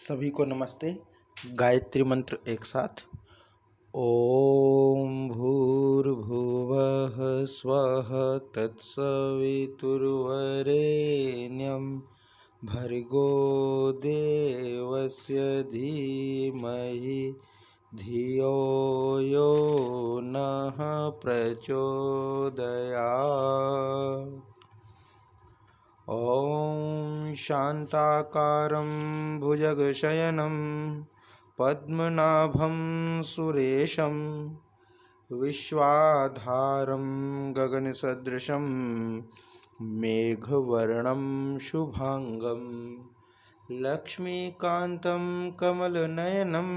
सभी को नमस्ते। गायत्री मंत्र एक साथ। ओम भूर्भुवः स्वः तत्सवितुर्वरेण्यं भर्गो देवस्य धीमहि धियो यो नः प्रचोदयात्। ॐ शान्ताकारं भुजगशयनं पद्मनाभं सुरेशं विश्वाधारं गगनसदृशं मेघवर्णं शुभांगं लक्ष्मीकान्तं कमलनयनं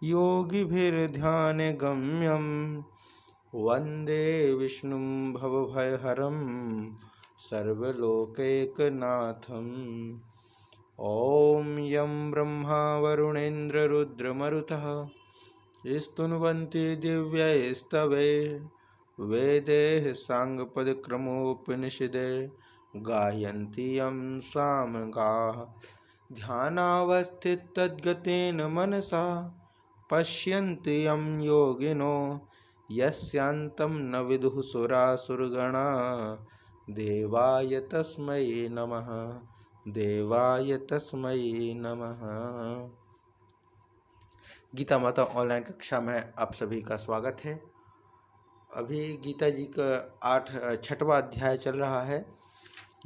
योगिभिर्ध्यानगम्यं वन्दे विष्णुं भवभयहरं सर्वलोकैकनाथम्। ॐ यं ब्रह्मा वरुणेन्द्ररुद्रमरुतः स्तुन्वन्ति दिव्यैस्तवैर्वेदैः साङ्गपदक्रमोपनिषदैर्गायन्ति यं सामगाः। ध्यानावस्थिततद्गतेन मनसा पश्यन्ति यं योगिनो यस्यान्तं न विदुः सुरासुरगणा। देवाय तस्मै नमः, देवाय तस्मै नमः। गीता माता ऑनलाइन कक्षा में आप सभी का स्वागत है। अभी गीता जी का छठवां अध्याय चल रहा है,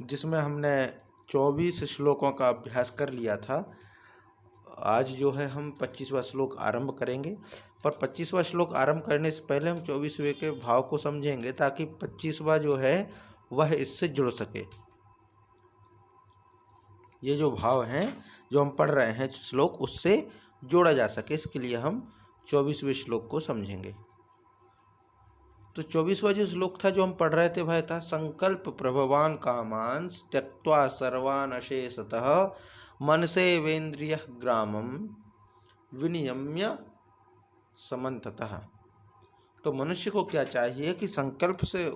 जिसमें हमने 24 श्लोकों का अभ्यास कर लिया था। आज जो है हम 25वां श्लोक आरंभ करेंगे, पर 25वां श्लोक आरंभ करने से पहले हम 24वें के भाव को समझेंगे, ताकि 25वां जो है वह इससे जुड़ सके। ये जो भाव हैं जो हम पढ़ रहे हैं श्लोक, उससे जोड़ा जा सके, इसके लिए हम 24वें श्लोक को समझेंगे। तो 24वां जो श्लोक था जो हम पढ़ रहे थे वह था संकल्प प्रभवान कामान् त्यक्त्वा सर्वान् अशेषतः मनसेवेन्द्रिय ग्रामं विनियम्य समन्ततः। तो मनुष्य को क्या चाहिए कि संकल्प से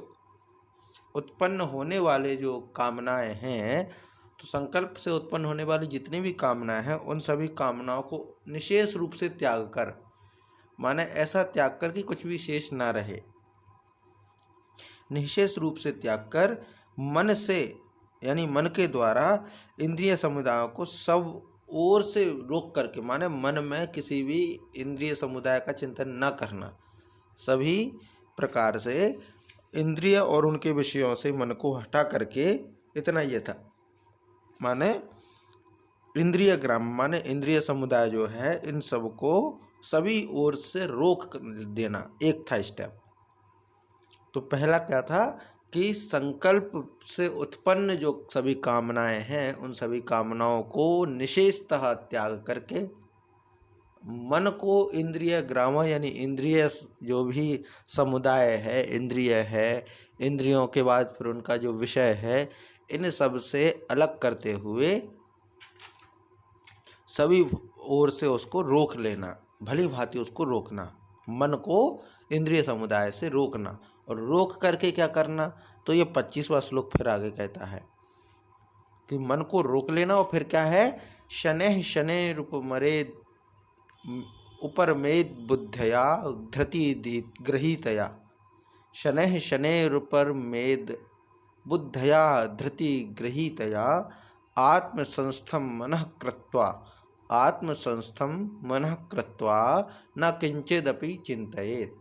उत्पन्न होने वाले जो कामनाएं हैं, तो संकल्प से उत्पन्न होने वाली जितनी भी कामनाएं हैं उन सभी कामनाओं को निशेष रूप से त्याग कर, माने ऐसा त्याग कर कि कुछ भी शेष ना रहे, निशेष रूप से त्याग कर मन से यानी मन के द्वारा इंद्रिय समुदायों को सब ओर से रोक करके, माने मन में किसी भी इंद्रिय समुदाय का चिंतन न करना, सभी प्रकार से इंद्रिय और उनके विषयों से मन को हटा करके, इतना ये था। माने इंद्रिय ग्राम माने इंद्रिय समुदाय जो है इन सब को सभी ओर से रोक देना, एक था स्टेप। तो पहला क्या था कि संकल्प से उत्पन्न जो सभी कामनाएं हैं उन सभी कामनाओं को निशेषतः त्याग करके मन को इंद्रिय ग्राम यानी इंद्रिय जो भी समुदाय है, इंद्रिय है, इंद्रियों के बाद फिर उनका जो विषय है, इन सब से अलग करते हुए सभी ओर से उसको रोक लेना, भली भांति उसको रोकना, मन को इंद्रिय समुदाय से रोकना। और रोक करके क्या करना, तो ये 25वां श्लोक फिर आगे कहता है कि मन को रोक लेना। और फिर क्या है, शनैः शनैः रूपमरेद उपरमेद बुद्धया धृति गृहीतया। शनैः शनैः उपरमेद बुद्धया धृति गृहीतया आत्मसंस्थं मनः कृत्वा, आत्मसंस्थं मनः कृत्वा न किंचिदपि चिंतयेत्।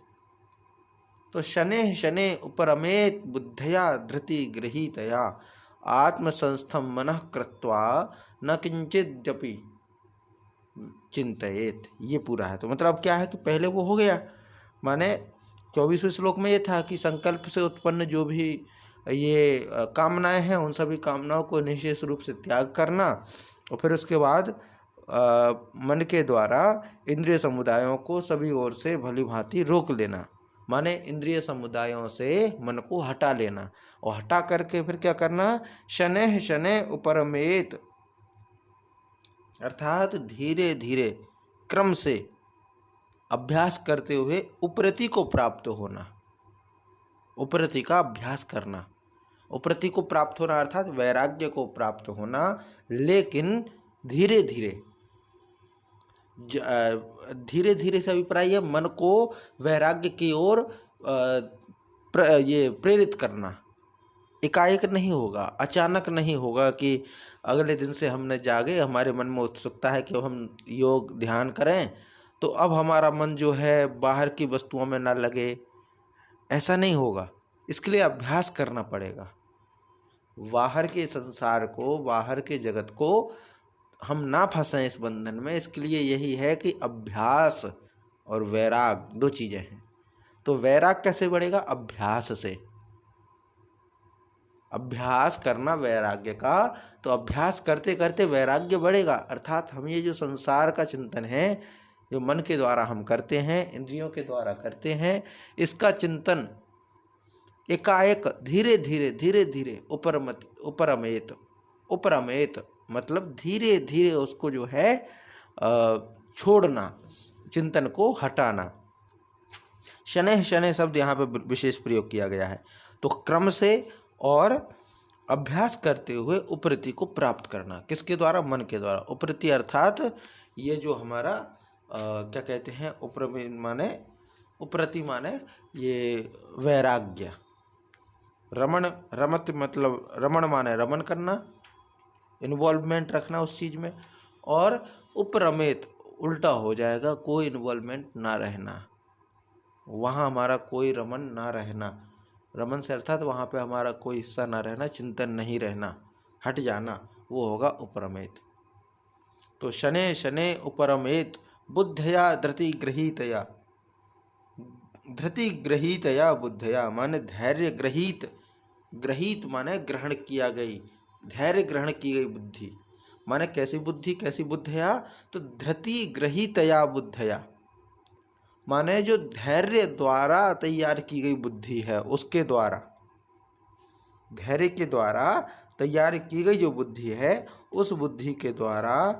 तो शनैः शनैः उपरमेद बुद्धया धृति गृहीतया आत्मसंस्थं मनः कृत्वा न किंचिदपि चिंतयेत, ये पूरा है। तो मतलब क्या है कि पहले वो हो गया, माने 24वें श्लोक में ये था कि संकल्प से उत्पन्न जो भी ये कामनाएं हैं उन सभी कामनाओं को निशेष रूप से त्याग करना, और फिर उसके बाद मन के द्वारा इंद्रिय समुदायों को सभी ओर से भली भांति रोक लेना, माने इंद्रिय समुदायों से मन को हटा लेना। और हटा करके फिर क्या करना, शनैः शनैः उपरमेत, अर्थात धीरे धीरे क्रम से अभ्यास करते हुए उपरति को प्राप्त होना, उपरति का अभ्यास करना। उपरति को प्राप्त होना अर्थात वैराग्य को प्राप्त होना, लेकिन धीरे धीरे, धीरे धीरे से अभिप्राय है मन को वैराग्य की ओर ये प्रेरित करना। एकाएक नहीं होगा, अचानक नहीं होगा कि अगले दिन से हमने जागे, हमारे मन में उत्सुकता है कि हम योग ध्यान करें तो अब हमारा मन जो है बाहर की वस्तुओं में ना लगे, ऐसा नहीं होगा। इसके लिए अभ्यास करना पड़ेगा। बाहर के संसार को, बाहर के जगत को हम ना फंसें इस बंधन में, इसके लिए यही है कि अभ्यास और वैराग दो चीजें हैं। तो वैराग कैसे बढ़ेगा? अभ्यास से। अभ्यास करना वैराग्य का, तो अभ्यास करते करते वैराग्य बढ़ेगा। अर्थात हम ये जो संसार का चिंतन है, जो मन के द्वारा हम करते हैं, इंद्रियों के द्वारा करते हैं, इसका चिंतन एकाएक धीरे धीरे उपरमेत मतलब धीरे धीरे उसको जो है छोड़ना, चिंतन को हटाना। शनैः शनैः शब्द यहाँ पे विशेष प्रयोग किया गया है। तो क्रम से और अभ्यास करते हुए उपरति को प्राप्त करना। किसके द्वारा? मन के द्वारा। उपरति अर्थात ये जो हमारा क्या कहते हैं, उपरति माने ये वैराग्य। रमत मतलब रमण माने रमन करना, इन्वॉल्वमेंट रखना उस चीज में। और उपरमेत उल्टा हो जाएगा, कोई इन्वॉल्वमेंट ना रहना, वहाँ हमारा कोई रमन ना रहना। रमन से अर्थात वहाँ पे हमारा कोई हिस्सा ना रहना, चिंतन नहीं रहना, हट जाना, वो होगा उपरमेत। तो शनैः शनैः उपरमेत बुद्धया धृति गृहीतया। धृति गृहीतया बुद्धया माने धैर्य ग्रहित, ग्रहित माने ग्रहण किया गई, धैर्य ग्रहण की गई बुद्धि। माने कैसी बुद्धि, कैसी बुद्धया? तो धृति गृहीतया बुद्धया माने जो धैर्य द्वारा तैयार की गई बुद्धि है, उसके द्वारा, धैर्य के द्वारा तैयार की गई जो बुद्धि है, उस बुद्धि के द्वारा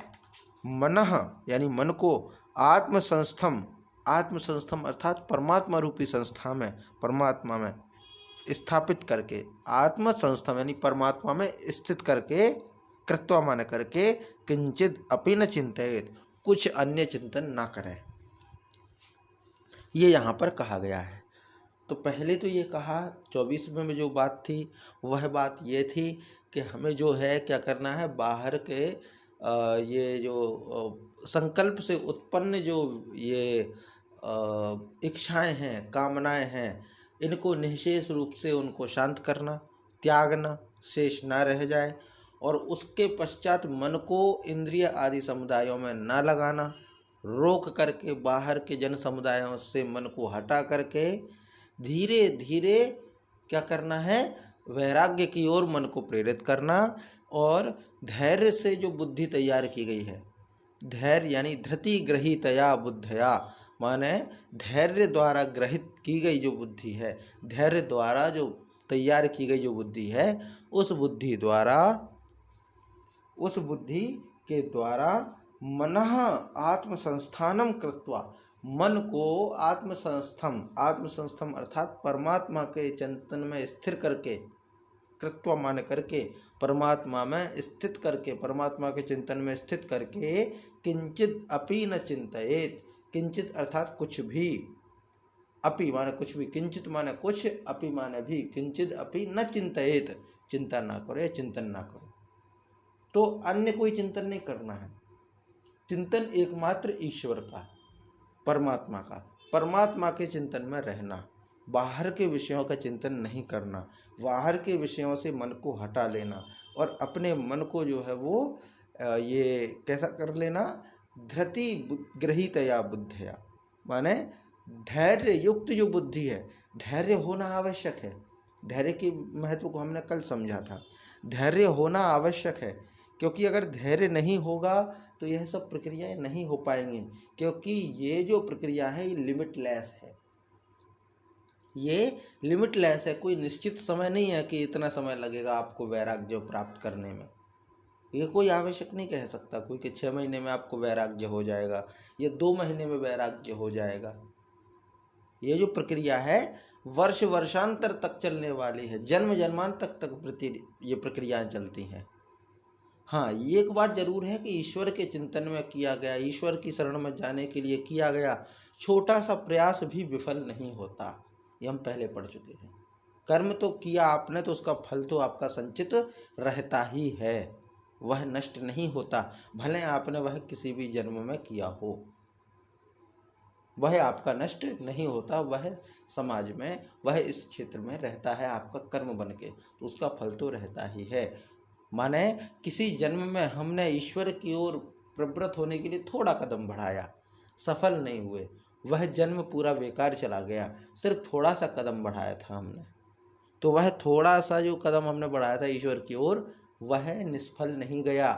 मनः यानी मन को आत्मसंस्थम, आत्मसंस्थम अर्थात परमात्मा रूपी संस्था में, परमात्मा में स्थापित करके, आत्मसंस्थम यानी परमात्मा में स्थित करके, कृत्वा माने करके, किंचित अपि न चिंतयेत कुछ अन्य चिंतन ना करें, ये यहाँ पर कहा गया है। तो पहले तो ये कहा 24वें में जो बात थी, वह बात ये थी कि हमें जो है क्या करना है, बाहर के ये जो संकल्प से उत्पन्न जो ये इच्छाएं हैं, कामनाएं हैं, इनको निःशेष रूप से उनको शांत करना, त्यागना, शेष ना रह जाए। और उसके पश्चात मन को इंद्रिय आदि समुदायों में ना लगाना, रोक करके बाहर के जन समुदायों से मन को हटा करके धीरे धीरे क्या करना है, वैराग्य की ओर मन को प्रेरित करना। और धैर्य से जो बुद्धि तैयार की गई है, धैर्य यानी धृति गृहीतया बुद्धया माने धैर्य द्वारा ग्रहित की गई जो बुद्धि है, धैर्य द्वारा जो तैयार की गई जो बुद्धि है, उस बुद्धि के द्वारा मनः आत्मसंस्थानम कृत्वा, मन को आत्मसंस्थम अर्थात परमात्मा के चिंतन में स्थिर करके, कृत्वा माने करके, परमात्मा में स्थित करके, परमात्मा के चिंतन में स्थित करके, किंचित अपि न चिंतयेत, किंचित अर्थात कुछ भी, अपि माने कुछ भी, किंचित माने कुछ, अपि माने भी, किंचित अपि न चिंतयेत चिंता ना करो या चिंतन ना करो। तो अन्य कोई चिंतन नहीं करना है, चिंतन एकमात्र ईश्वर का, परमात्मा का, परमात्मा के चिंतन में रहना, बाहर के विषयों का चिंतन नहीं करना, बाहर के विषयों से मन को हटा लेना और अपने मन को जो है वो ये कैसा कर लेना, धृति गृहीतया बुद्धया माने धैर्य युक्त जो बुद्धि है, धैर्य होना आवश्यक है। धैर्य के महत्व को हमने कल समझा था, धैर्य होना आवश्यक है, क्योंकि अगर धैर्य नहीं होगा तो यह सब प्रक्रियाएं नहीं हो पाएंगी, क्योंकि ये जो प्रक्रिया है ये लिमिटलेस है, ये लिमिटलेस है। कोई निश्चित समय नहीं है कि इतना समय लगेगा आपको वैराग्य प्राप्त करने में, ये कोई आवश्यक नहीं कह सकता कोई कि 6 महीने में आपको वैराग्य हो जाएगा या 2 महीने में वैराग्य हो जाएगा। ये जो प्रक्रिया है वर्ष वर्षांतर तक चलने वाली है, जन्म जन्मांतर तक ये प्रक्रियाएं चलती हैं। हाँ, ये एक बात जरूर है कि ईश्वर के चिंतन में किया गया, ईश्वर की शरण में जाने के लिए किया गया छोटा सा प्रयास भी विफल नहीं होता। ये हम पहले पढ़ चुके हैं। कर्म तो किया आपने तो उसका फल तो आपका संचित रहता ही है, वह नष्ट नहीं होता। भले आपने वह किसी भी जन्म में किया हो, वह आपका नष्ट नहीं होता। वह समाज में, वह इस क्षेत्र में रहता है आपका कर्म बन के, तो उसका फल तो रहता ही है। माने किसी जन्म में हमने ईश्वर की ओर प्रवृत्त होने के लिए थोड़ा कदम बढ़ाया, सफल नहीं हुए, वह जन्म पूरा बेकार चला गया। सिर्फ थोड़ा सा कदम बढ़ाया था हमने, तो वह थोड़ा सा जो कदम हमने बढ़ाया था ईश्वर की ओर, वह निष्फल नहीं गया।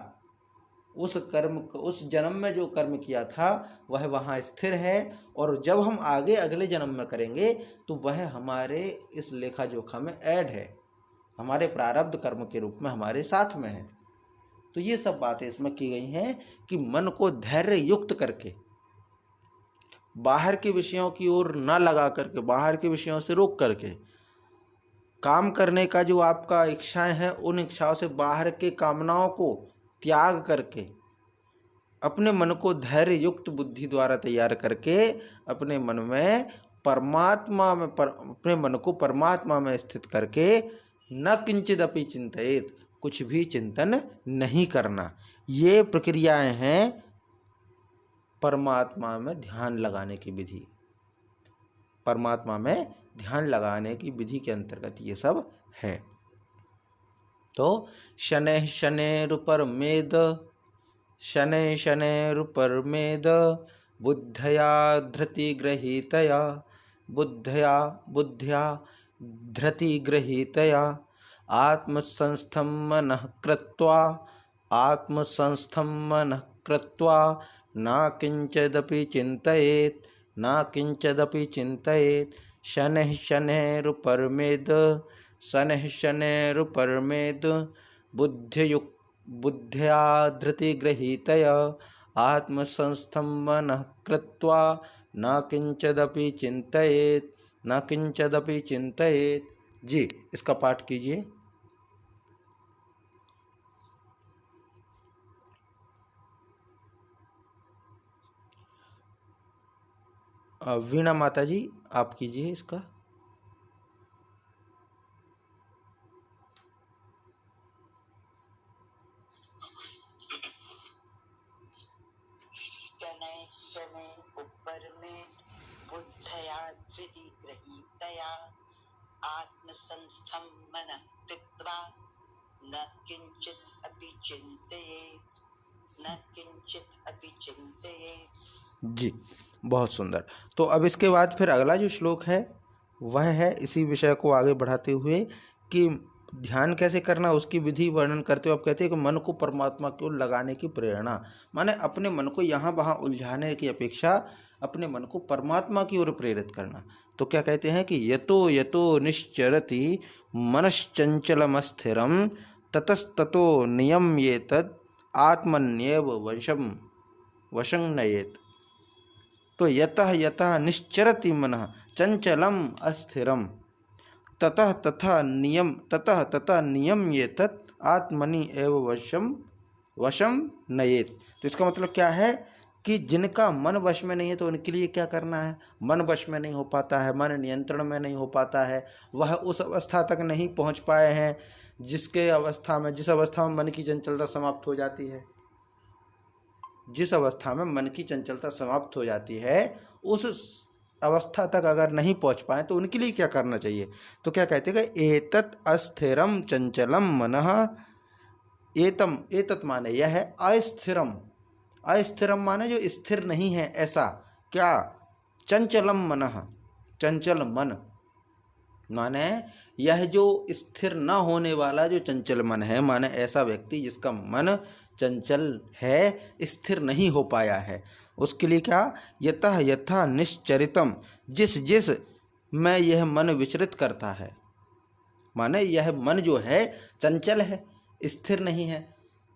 उस कर्म, उस जन्म में जो कर्म किया था वह वहाँ स्थिर है, और जब हम आगे अगले जन्म में करेंगे तो वह हमारे इस लेखा जोखा में ऐड है, हमारे प्रारब्ध कर्म के रूप में हमारे साथ में है। तो ये सब बातें इसमें की गई हैं कि मन को धैर्य युक्त करके, बाहर के विषयों की ओर न लगा करके, बाहर के विषयों से रोक करके, काम करने का जो आपका इच्छाएं हैं उन इच्छाओं से बाहर के कामनाओं को त्याग करके, अपने मन को धैर्य युक्त बुद्धि द्वारा तैयार करके अपने मन में परमात्मा में अपने मन को परमात्मा में स्थित करके न किंचिदपि चिंतयेत, कुछ भी चिंतन नहीं करना। ये प्रक्रियाएं हैं परमात्मा में ध्यान लगाने की विधि। परमात्मा में ध्यान लगाने की विधि के अंतर्गत ये सब है। तो शनैः शनैरुपरमेद, शनैः शनैरुपरमेद, बुद्धया धृतिगृहीतया, बुद्ध्या धृतिगृहीतया, आत्मसंस्थं मनः कृत्वा, आत्मसंस्थं मनः कृत्वा, न किंचिदपि चिंतयेत, न किंचिदपि चिंतयेत। शनैः शनैरुपरमेद, शनैः शनैरुपरमेद, बुद्ध्या धृतिगृहीतया, आत्मसंस्थं मनः कृत्वा, न किंचिदपि चिंतयेत, न किंचिदपि चिंतयेत। जी, इसका पाठ कीजिए। वीणा माता जी, आप कीजिए इसका। शनैः शनैः उपरमेत्, बुद्धया धृतिगृहीतया, आत्मसंस्थं मनः कृत्वा, न किंचित् अपि चिंतयेत्, न किंचित् अपि चिंतयेत्। जी, बहुत सुंदर। तो अब इसके बाद फिर अगला जो श्लोक है वह है इसी विषय को आगे बढ़ाते हुए कि ध्यान कैसे करना, उसकी विधि वर्णन करते हुए आप कहते हैं कि मन को परमात्मा की ओर लगाने की प्रेरणा, माने अपने मन को यहाँ वहाँ उलझाने की अपेक्षा अपने मन को परमात्मा की ओर प्रेरित करना। तो क्या कहते हैं कि यतो यतो निश्चरति मनश्चंचलमस्थिरं, ततस्ततो नियम्येतद् आत्मन्येव वशं नयेत्। तो यतः यतः निश्चरति मनः चंचलम अस्थिरम, ततः ततः नियम्येतत् आत्मनि एव वशम नयेत्। तो इसका मतलब क्या है कि जिनका मन वश में नहीं है तो उनके लिए क्या करना है। मन वश में नहीं हो पाता है, मन नियंत्रण में नहीं हो पाता है, वह उस अवस्था तक नहीं पहुंच पाए हैं जिस अवस्था में मन की चंचलता समाप्त हो जाती है। जिस अवस्था में मन की चंचलता समाप्त हो जाती है उस अवस्था तक अगर नहीं पहुंच पाए तो उनके लिए क्या करना चाहिए। तो क्या कहते हैं कि एतत् अस्थिरम चंचलम मनः, एतत् माने यह है, अस्थिरम, अस्थिरम माने जो स्थिर नहीं है ऐसा, क्या, चंचलम मनः, चंचल मन माने यह जो स्थिर न होने वाला जो चंचल मन है, माने ऐसा व्यक्ति जिसका मन चंचल है, स्थिर नहीं हो पाया है, उसके लिए क्या, यतः यथा निश्चरितम, जिस जिस में यह मन विचरित करता है, माने यह मन जो है चंचल है, स्थिर नहीं है।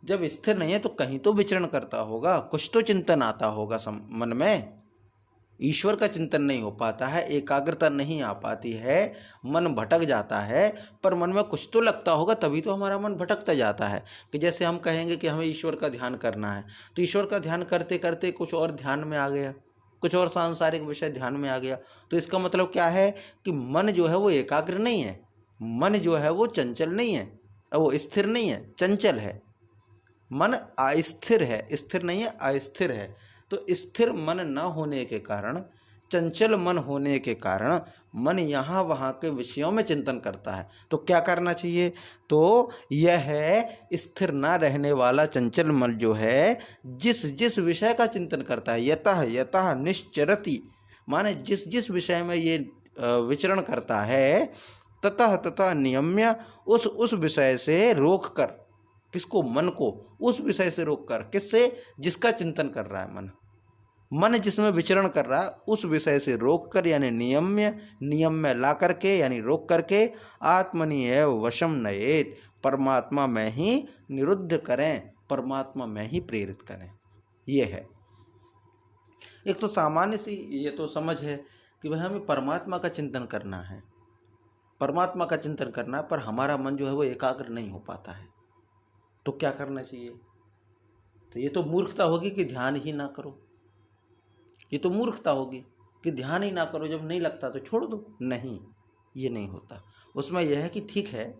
जब स्थिर नहीं है तो कहीं तो विचरण करता होगा, कुछ तो चिंतन आता होगा मन में। ईश्वर का चिंतन नहीं हो पाता है, एकाग्रता नहीं आ पाती है, मन भटक जाता है। पर मन में कुछ तो लगता होगा, तभी तो हमारा मन भटकता जाता है। कि जैसे हम कहेंगे कि हमें ईश्वर का ध्यान करना है, तो ईश्वर का ध्यान करते करते कुछ और ध्यान में आ गया, कुछ और सांसारिक विषय ध्यान में आ गया। तो इसका मतलब क्या है कि मन जो है वो एकाग्र नहीं है, मन जो है वो चंचल नहीं है, वो स्थिर नहीं है, चंचल है। मन अस्थिर है, स्थिर नहीं है, अस्थिर है। तो स्थिर मन न होने के कारण, चंचल मन होने के कारण मन यहाँ वहाँ के विषयों में चिंतन करता है। तो क्या करना चाहिए? तो यह है स्थिर ना रहने वाला चंचल मन जो है, जिस जिस विषय का चिंतन करता है, यतः यतः निश्चरति, माने जिस जिस विषय में ये विचरण करता है, ततः ततः नियम्य, उस विषय से रोक कर, किसको? मन को। उस विषय से रोक कर, किससे? जिसका चिंतन कर रहा है मन, मन जिसमें विचरण कर रहा है उस विषय से रोक कर, यानी नियम में ला करके, यानी रोक करके, आत्मनि एव वशम नयेत, परमात्मा में ही निरुद्ध करें, परमात्मा में ही प्रेरित करें। ये है एक तो सामान्य सी ये तो समझ है कि भाई हमें परमात्मा का चिंतन करना है, परमात्मा का चिंतन करना है, पर हमारा मन जो है वो एकाग्र नहीं हो पाता है। तो क्या करना चाहिए? तो ये तो मूर्खता होगी कि ध्यान ही ना करो, ये तो मूर्खता होगी कि ध्यान ही ना करो, जब नहीं लगता तो छोड़ दो। नहीं, ये नहीं होता। उसमें यह है कि ठीक है,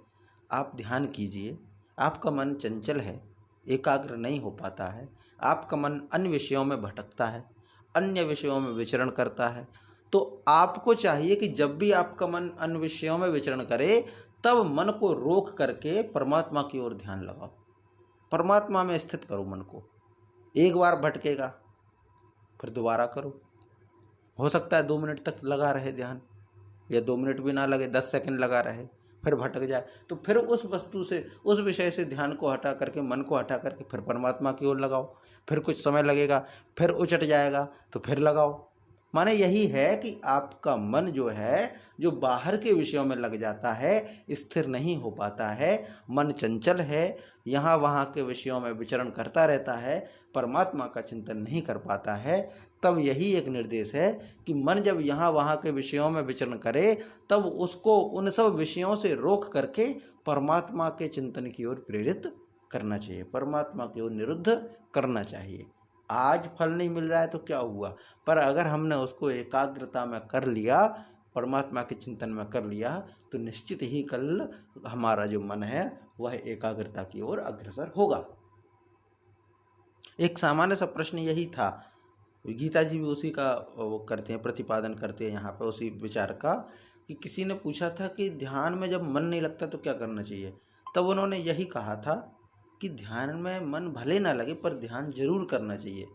आप ध्यान कीजिए, आपका मन चंचल है, एकाग्र नहीं हो पाता है, आपका मन अन्य विषयों में भटकता है, अन्य विषयों में विचरण करता है। तो आपको चाहिए कि जब भी आपका मन अन्य विषयों में विचरण करे, तब मन को रोक करके परमात्मा की ओर ध्यान लगाओ, परमात्मा में स्थित करो मन को। एक बार भटकेगा, फिर दोबारा करो। हो सकता है 2 मिनट तक लगा रहे ध्यान, या 2 मिनट भी ना लगे, 10 सेकंड लगा रहे, फिर भटक जाए, तो फिर उस वस्तु से, उस विषय से ध्यान को हटा करके, मन को हटा करके फिर परमात्मा की ओर लगाओ। फिर कुछ समय लगेगा, फिर उचट जाएगा, तो फिर लगाओ। माने यही है कि आपका मन जो है, जो बाहर के विषयों में लग जाता है, स्थिर नहीं हो पाता है, मन चंचल है, यहाँ वहाँ के विषयों में विचरण करता रहता है, परमात्मा का चिंतन नहीं कर पाता है। तब यही एक निर्देश है कि मन जब यहाँ वहाँ के विषयों में विचरण करे, तब उसको उन सब विषयों से रोक करके परमात्मा के चिंतन की ओर प्रेरित करना चाहिए, परमात्मा की ओर निरुद्ध करना चाहिए। आज फल नहीं मिल रहा है तो क्या हुआ, पर अगर हमने उसको एकाग्रता में कर लिया, परमात्मा के चिंतन में कर लिया, तो निश्चित ही कल हमारा जो मन है वह एकाग्रता की ओर अग्रसर होगा। एक सामान्य सा प्रश्न यही था, गीता जी भी उसी का वो करते हैं, प्रतिपादन करते हैं यहाँ पे उसी विचार का, कि किसी ने पूछा था कि ध्यान में जब मन नहीं लगता तो क्या करना चाहिए। तब उन्होंने यही कहा था कि ध्यान में मन भले ना लगे, पर ध्यान जरूर करना चाहिए,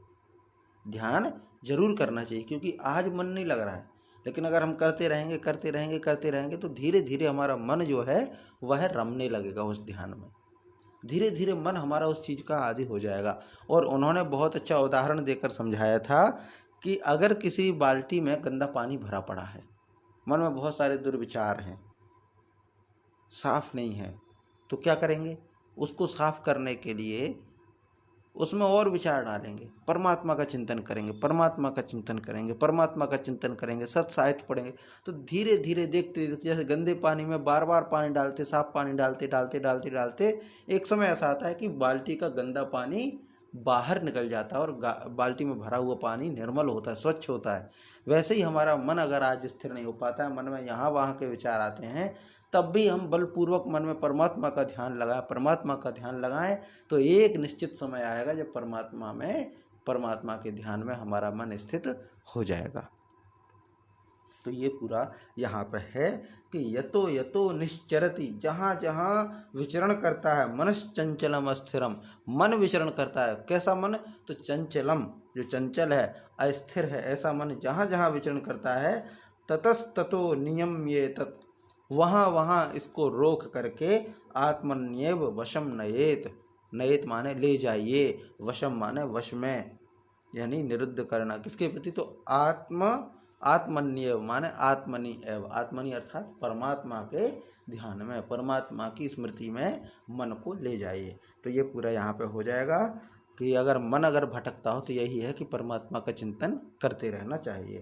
ध्यान जरूर करना चाहिए। क्योंकि आज मन नहीं लग रहा है, लेकिन अगर हम करते रहेंगे करते रहेंगे करते रहेंगे, तो धीरे धीरे हमारा मन जो है वह रमने लगेगा उस ध्यान में, धीरे धीरे मन हमारा उस चीज़ का आदी हो जाएगा। और उन्होंने बहुत अच्छा उदाहरण देकर समझाया था कि अगर किसी बाल्टी में गंदा पानी भरा पड़ा है, मन में बहुत सारे दुर्विचार हैं, साफ नहीं है, तो क्या करेंगे? उसको साफ करने के लिए उसमें और विचार डालेंगे, परमात्मा का चिंतन करेंगे, परमात्मा का चिंतन करेंगे, परमात्मा का चिंतन करेंगे, सत साहित्य पढ़ेंगे। तो धीरे धीरे देखते देखते, जैसे गंदे पानी में बार बार पानी डालते, साफ पानी डालते डालते डालते डालते एक समय ऐसा आता है कि बाल्टी का गंदा पानी बाहर निकल जाता है और बाल्टी में भरा हुआ पानी निर्मल होता है, स्वच्छ होता है। वैसे ही हमारा मन अगर आज स्थिर नहीं हो पाता है, मन में यहाँ वहाँ के विचार आते हैं, तब भी हम बलपूर्वक मन में परमात्मा का ध्यान लगाएं, परमात्मा का ध्यान लगाएं, तो एक निश्चित समय आएगा जब परमात्मा के ध्यान में हमारा मन स्थित हो जाएगा। तो ये पूरा यहाँ पे है कि यतो यतो निश्चरति, जहाँ जहाँ विचरण करता है, मनश्चंचलम अस्थिरम, मन विचरण करता है। कैसा मन? तो चंचलम, जो चंचल है, अस्थिर है, ऐसा मन जहाँ जहाँ विचरण करता है, ततस्ततो नियम्येत, वहाँ वहाँ इसको रोक करके, आत्मन्येव वशम नयेत, नयेत माने ले जाइए, वशम माने वश में, यानी निरुद्ध करना। किसके प्रति? तो आत्मन्येव माने आत्मनि एव, आत्मनि अर्थात परमात्मा के ध्यान में, परमात्मा की स्मृति में मन को ले जाइए। तो ये पूरा यहाँ पे हो जाएगा। कि अगर मन अगर भटकता हो तो यही है कि परमात्मा का चिंतन करते रहना चाहिए।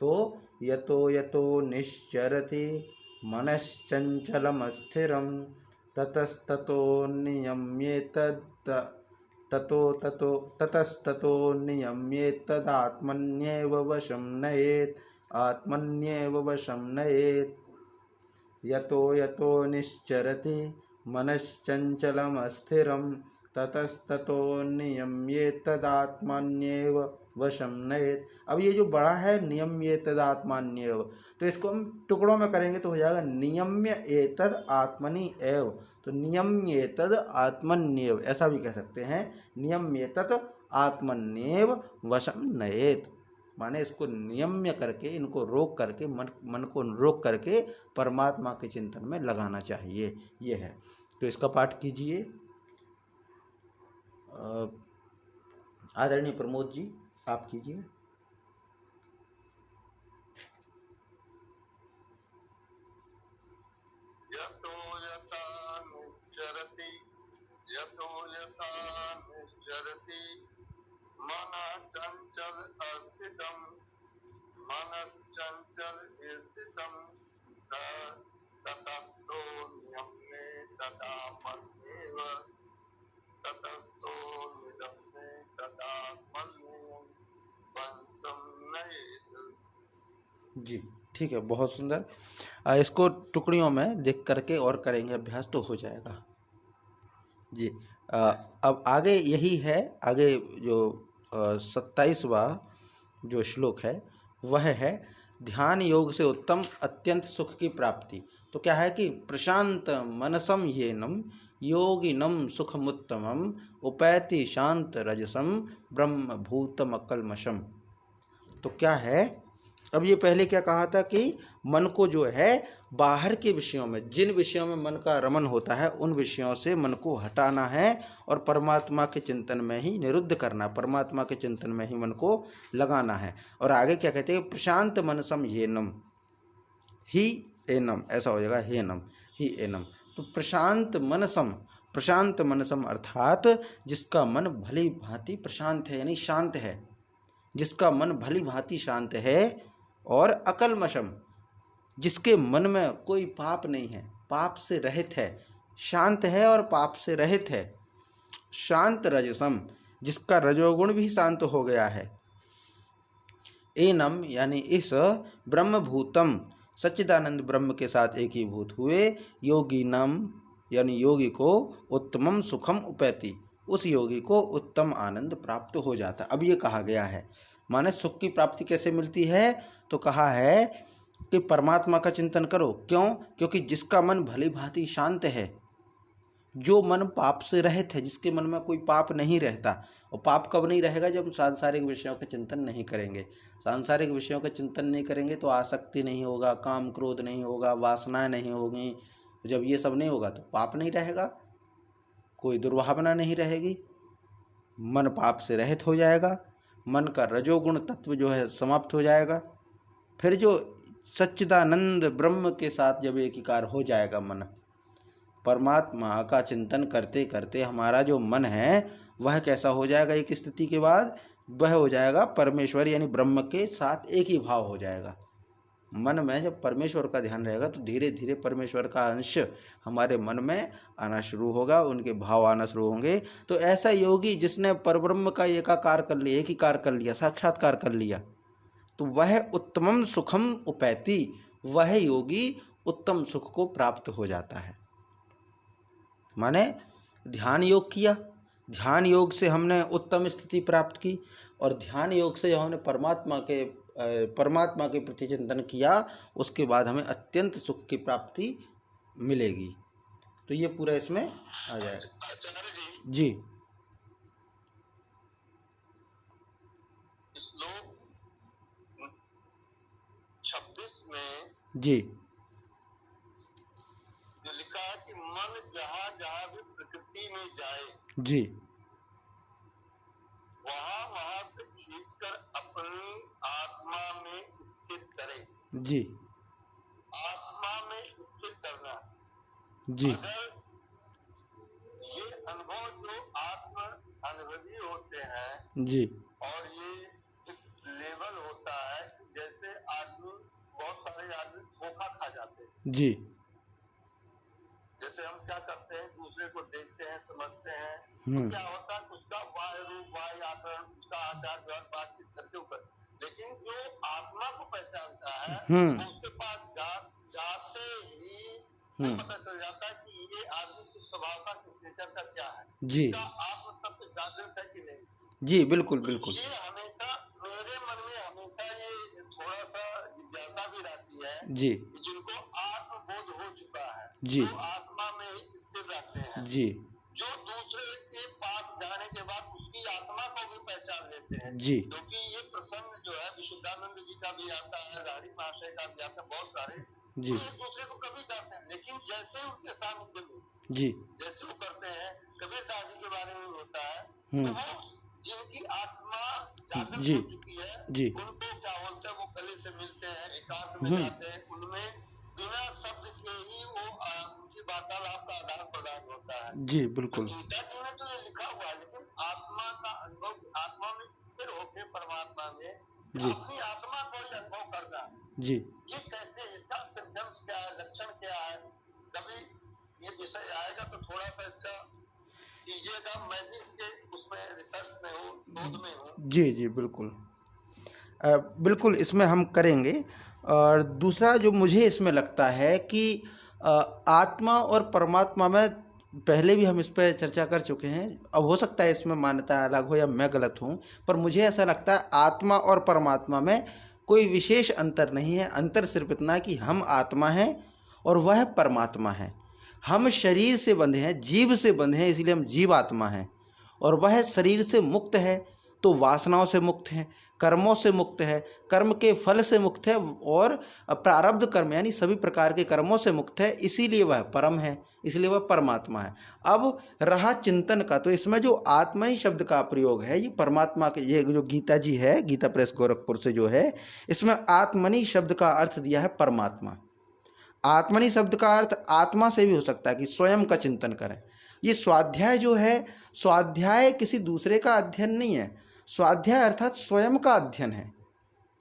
तो यतो यतो निश्चरति मनश्चंचलमस्थिरं ततस्ततो नियम्येतद् ततो ततो ततस्ततो नियम्येतदात्मन्येव वशं नयेत् आत्मन्येव वशं नयेत्। यतो यतो निश्चरति मनश्चंचलमस्थिरं ततस्ततो नियम्येतदात्मन्येव वशं नयेत्। अब ये जो बड़ा है नियम्येतदात्मन्येव, तो इसको हम टुकड़ों में करेंगे तो हो जाएगा नियम्य एतद आत्मनि एव। तो नियम्येतद आत्मन्येव ऐसा भी कह सकते हैं, नियम्येतद आत्मन्येव वशं नयेत्, माने इसको नियम्य करके, इनको रोक करके, मन को रोक करके परमात्मा के चिंतन में लगाना चाहिए, ये है। तो इसका पाठ कीजिए। आदरणीय प्रमोद जी आप कीजिए। यतो यथा निश्चरति यतो यथा निश्चरति मनः चंचल अस्थितं मनश्चंचल स्थितं ततस्तो नियम्ये तदा मन्येव ततस्तो नियम्ये तदा मन्येव वशं नयेत्। जी ठीक है, बहुत सुंदर। इसको टुकड़ियों में देख करके और करेंगे अभ्यास तो हो जाएगा जी। अब आगे यही है, आगे जो 27वां जो श्लोक है वह है ध्यान योग से उत्तम अत्यंत सुख की प्राप्ति। तो क्या है कि प्रशांत मनसम येनम योगिनम सुखमुत्तमम उपैति शांत रजसम ब्रह्म भूतम अकल्मषम। तो क्या है, अब ये पहले क्या कहा था कि मन को जो है बाहर के विषयों में, जिन विषयों में मन का रमन होता है उन विषयों से मन को हटाना है और परमात्मा के चिंतन में ही निरुद्ध करना, परमात्मा के चिंतन में ही मन को लगाना है। और आगे क्या कहते हैं, प्रशांत मनसम येनम ही एनम, ऐसा हो जाएगा हेनम ही एनम। तो प्रशांत मनसम अर्थात जिसका मन भली भांति प्रशांत है यानी शांत है, जिसका मन भली भांति शांत है, और अकल्मषम जिसके मन में कोई पाप नहीं है, पाप से रहित है, शांत है और पाप से रहित है। शांत रजसम जिसका रजोगुण भी शांत हो गया है। एनम यानी इस ब्रह्मभूतम सच्चिदानंद ब्रह्म के साथ एकीभूत हुए योगिनम यानी योगी को उत्तमम सुखम उपैति, उस योगी को उत्तम आनंद प्राप्त हो जाता। अब ये कहा गया है, माने सुख की प्राप्ति कैसे मिलती है, तो कहा है कि परमात्मा का चिंतन करो। क्यों? क्योंकि जिसका मन भली भांति शांत है, जो मन पाप से रहित है, जिसके मन में कोई पाप नहीं रहता। और पाप कब नहीं रहेगा, जब सांसारिक विषयों का चिंतन नहीं करेंगे। सांसारिक विषयों का चिंतन नहीं करेंगे तो आसक्ति नहीं होगा, काम क्रोध नहीं होगा, वासनाएं नहीं होंगी। जब ये सब नहीं होगा तो पाप नहीं रहेगा, कोई दुर्भावना नहीं रहेगी, मन पाप से रहित हो जाएगा, मन का रजोगुण तत्व जो है समाप्त हो जाएगा। फिर जो सच्चिदानंद ब्रह्म के साथ जब एकीकार हो जाएगा मन, परमात्मा का चिंतन करते करते हमारा जो मन है वह कैसा हो जाएगा, एक स्थिति के बाद वह हो जाएगा परमेश्वर यानी ब्रह्म के साथ एक ही भाव हो जाएगा। मन में जब परमेश्वर का ध्यान रहेगा तो धीरे धीरे परमेश्वर का अंश हमारे मन में आना शुरू होगा, उनके भाव आना शुरू होंगे। तो ऐसा योगी जिसने परब्रह्म का एकाकार कर लिया, एकीकार कर लिया, साक्षात्कार कर लिया, तो वह उत्तमम सुखम उपैति, वह योगी उत्तम सुख को प्राप्त हो जाता है। माने ध्यान योग किया, ध्यान योग से हमने उत्तम स्थिति प्राप्त की, और ध्यान योग से हमने परमात्मा के प्रति चिंतन किया, उसके बाद हमें अत्यंत सुख की प्राप्ति मिलेगी। तो ये पूरा इसमें आ जाएगा। आचार्य जी श्लोक 26 में जी जो लिखा है कि मन जहाँ जहाँ भी प्रकृति में जाए जी वहाँ वहाँ से खींचकर अपनी आत्मा में स्थित करे। जी आत्मा में स्थित करना। जी अगर ये अनुभव जो आत्म अनुभवी होता जी और ये एक लेवल होता है कि जैसे आदमी, बहुत सारे आदमी धोखा खा जाते हैं। जी जैसे हम क्या करते हैं, दूसरे को देखते हैं, समझते हैं, तो क्या होता है, उसका वाय रूप, वाय आचरण, उसका आचार व्यवहार, बातचीत करके ऊपर। लेकिन जो आत्मा को पहचानता है वो उसके पास जाते ही पता चल जाता है कि ये आदमी किस स्वभाव का, किस नेचर का, क्या है, जी इसका आत्म तत्व जागृत है कि नहीं। जी बिल्कुल तो बिल्कुल। ये हमेशा मेरे मन में हमेशा ये थोड़ा सा जिज्ञासा भी रहती है जी कि जिनको आत्मबोध हो चुका है, जी जो आत्मा में ही स्थिर रहते हैं, जी जो दूसरे के पास जाने के बाद उसकी आत्मा को भी पहचान लेते हैं। जी क्योंकि ये प्रसंग जो है विशुद्धानंद जी का भी आता है, रानी महाशय का भी आता है, बहुत सारे जी वो एक दूसरे को कभी जानते हैं, लेकिन जैसे उनके सानिध्य में जी जैसे वो करते हैं, कबीरदास जी के बारे में होता है, तो हम्म वो जिनकी आत्मा जागृत जी हो चुकी है, जी उनको क्या बोलते हैं, वो गले से मिलते हैं, एकांत में जाते हैं, उनमें बिना शब्द के ही वो उनकी वार्तालाप का आदान प्रदान होता है। जी तो बिल्कुल गीता जी में तो ये लिखा हुआ है, लेकिन आत्मा का अनुभव, आत्मा में स्थिर होकर परमात्मा में जी अपनी आत्मा को ही अनुभव करना, जी ये कैसे, इसका सिम्टम्स क्या है, लक्षण क्या है, कभी ये विषय आएगा तो थोड़ा सा इसका कीजिएगा। मैं भी इसके उसमें रिसर्च में हूँ, शोध में हूँ। जी जी बिल्कुल। बिल्कुल इसमें हम करेंगे। और दूसरा जो मुझे इसमें लगता है कि आत्मा और परमात्मा में पहले भी हम इस पर चर्चा कर चुके हैं। अब हो सकता है इसमें मान्यता अलग हो या मैं गलत हूँ, पर मुझे ऐसा लगता है आत्मा और परमात्मा में कोई विशेष अंतर नहीं है। अंतर सिर्फ इतना कि हम आत्मा हैं और वह परमात्मा है। हम शरीर से बंधे हैं, जीव से बंधे हैं, इसलिए हम जीवात्मा हैं, और वह शरीर से मुक्त है तो वासनाओं से मुक्त है, कर्मों से मुक्त है, कर्म के फल से मुक्त है, और प्रारब्ध कर्म यानी सभी प्रकार के कर्मों से मुक्त है, इसीलिए वह परम है, इसलिए वह परमात्मा है। अब रहा चिंतन का, तो इसमें जो आत्मनि शब्द का प्रयोग है, ये परमात्मा के, ये जो गीता जी है, गीता प्रेस गोरखपुर से जो है, इसमें आत्मनि शब्द का अर्थ दिया है परमात्मा। आत्मनि शब्द का अर्थ आत्मा से भी हो सकता है कि स्वयं का चिंतन करें। ये स्वाध्याय जो है, स्वाध्याय किसी दूसरे का अध्ययन नहीं है, स्वाध्याय अर्थात स्वयं का अध्ययन है,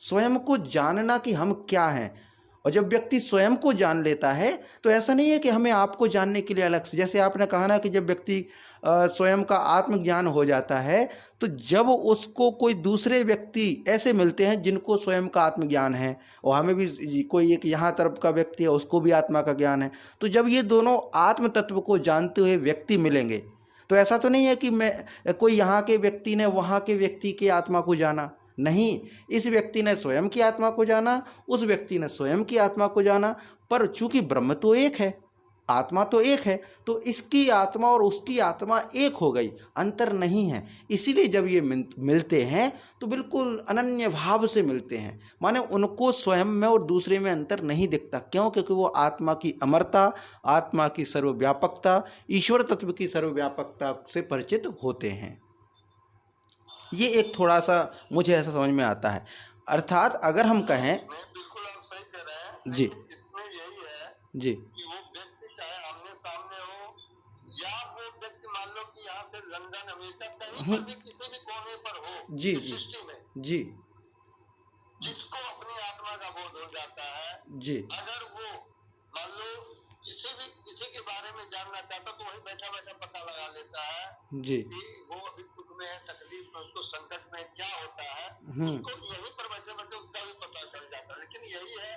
स्वयं को जानना कि हम क्या हैं। और जब व्यक्ति स्वयं को जान लेता है तो ऐसा नहीं है कि हमें आपको जानने के लिए अलग से, जैसे आपने कहा ना कि जब व्यक्ति स्वयं का आत्मज्ञान हो जाता है, तो जब उसको कोई दूसरे व्यक्ति ऐसे मिलते हैं जिनको स्वयं का आत्मज्ञान है, और हमें भी कोई एक यहाँ तरफ का व्यक्ति है उसको भी आत्मा का ज्ञान है, तो जब ये दोनों आत्म तत्व को जानते हुए व्यक्ति मिलेंगे, तो ऐसा तो नहीं है कि मैं कोई यहाँ के व्यक्ति ने वहाँ के व्यक्ति की आत्मा को जाना, नहीं, इस व्यक्ति ने स्वयं की आत्मा को जाना, उस व्यक्ति ने स्वयं की आत्मा को जाना, पर चूंकि ब्रह्म तो एक है, आत्मा तो एक है, तो इसकी आत्मा और उसकी आत्मा एक हो गई, अंतर नहीं है। इसीलिए जब ये मिलते हैं तो बिल्कुल अनन्य भाव से मिलते हैं, माने उनको स्वयं में और दूसरे में अंतर नहीं दिखता। क्यों? क्योंकि वो आत्मा की अमरता, आत्मा की सर्वव्यापकता, ईश्वर तत्व की सर्वव्यापकता से परिचित होते हैं। ये एक थोड़ा सा मुझे ऐसा समझ में आता है। अर्थात अगर हम कहें, बिल्कुल आप सही कह रहे हैं, जी लेकिन इसमें यही है जी कि वो व्यक्ति चाहे आमने सामने हो, या वो व्यक्ति मान लो कि यहाँ से लंदन, अमेरिका, कहीं पर भी किसी भी कोने पर हो जी इस जी सृष्टि में, जी जिसको अपनी आत्मा का बोध हो जाता है, जी अगर वो मान लो किसी के बारे में जानना चाहता तो वही बैठा बैठा पता लगा लेता है जी कि वो अभी दुख में है, तकलीफ में, उसको संकट में क्या होता है, उसको यहीं पर बैठे बैठे उसका भी पता चल जाता है। लेकिन यही है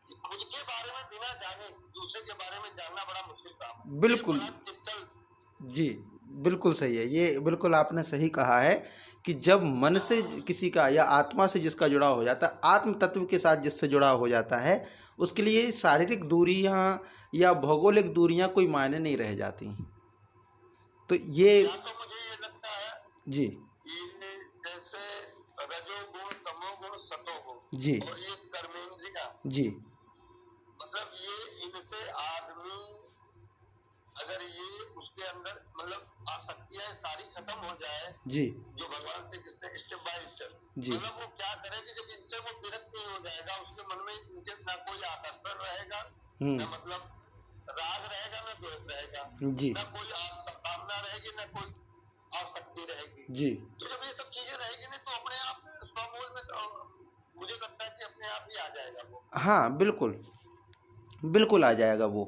कि खुद के बारे में बिना जाने दूसरे के बारे में जानना बड़ा मुश्किल काम है, बिल्कुल ये बड़ा difficult। जी बिल्कुल सही है, ये बिल्कुल आपने सही कहा है कि जब मन से किसी का या आत्मा से जिसका जुड़ाव हो जाता है, आत्म तत्व के साथ जिससे जुड़ाव हो जाता है, उसके लिए शारीरिक दूरियां या भौगोलिक दूरियां कोई मायने नहीं रह जाती। तो ये या तो मुझे ये लगता है जी कि जैसे रजोगुण, तमोगुण, सतोगुण जी और ये कर्मेंद्रियां, जी मतलब ये इनसे आदमी अगर ये उसके अंदर मतलब आसक्तियां सारी खत्म हो जाए, जी जो भगवान से कृष्ण स्टेप बाय स्टेप, जी मतलब वो क्या करे कि जब इनसे वो विरक्त नहीं हो जाएगा, उसके मन में इनके ना कोई आकर्षण रहेगा, ना मतलब राग रहेगा, ना द्वेष रहेगा, जी ना कोई कामना रहेगी, ना कोई आसक्ति रहेगी। जी तो जब ये सब चीजें हाँ बिल्कुल, बिल्कुल आ जाएगा वो।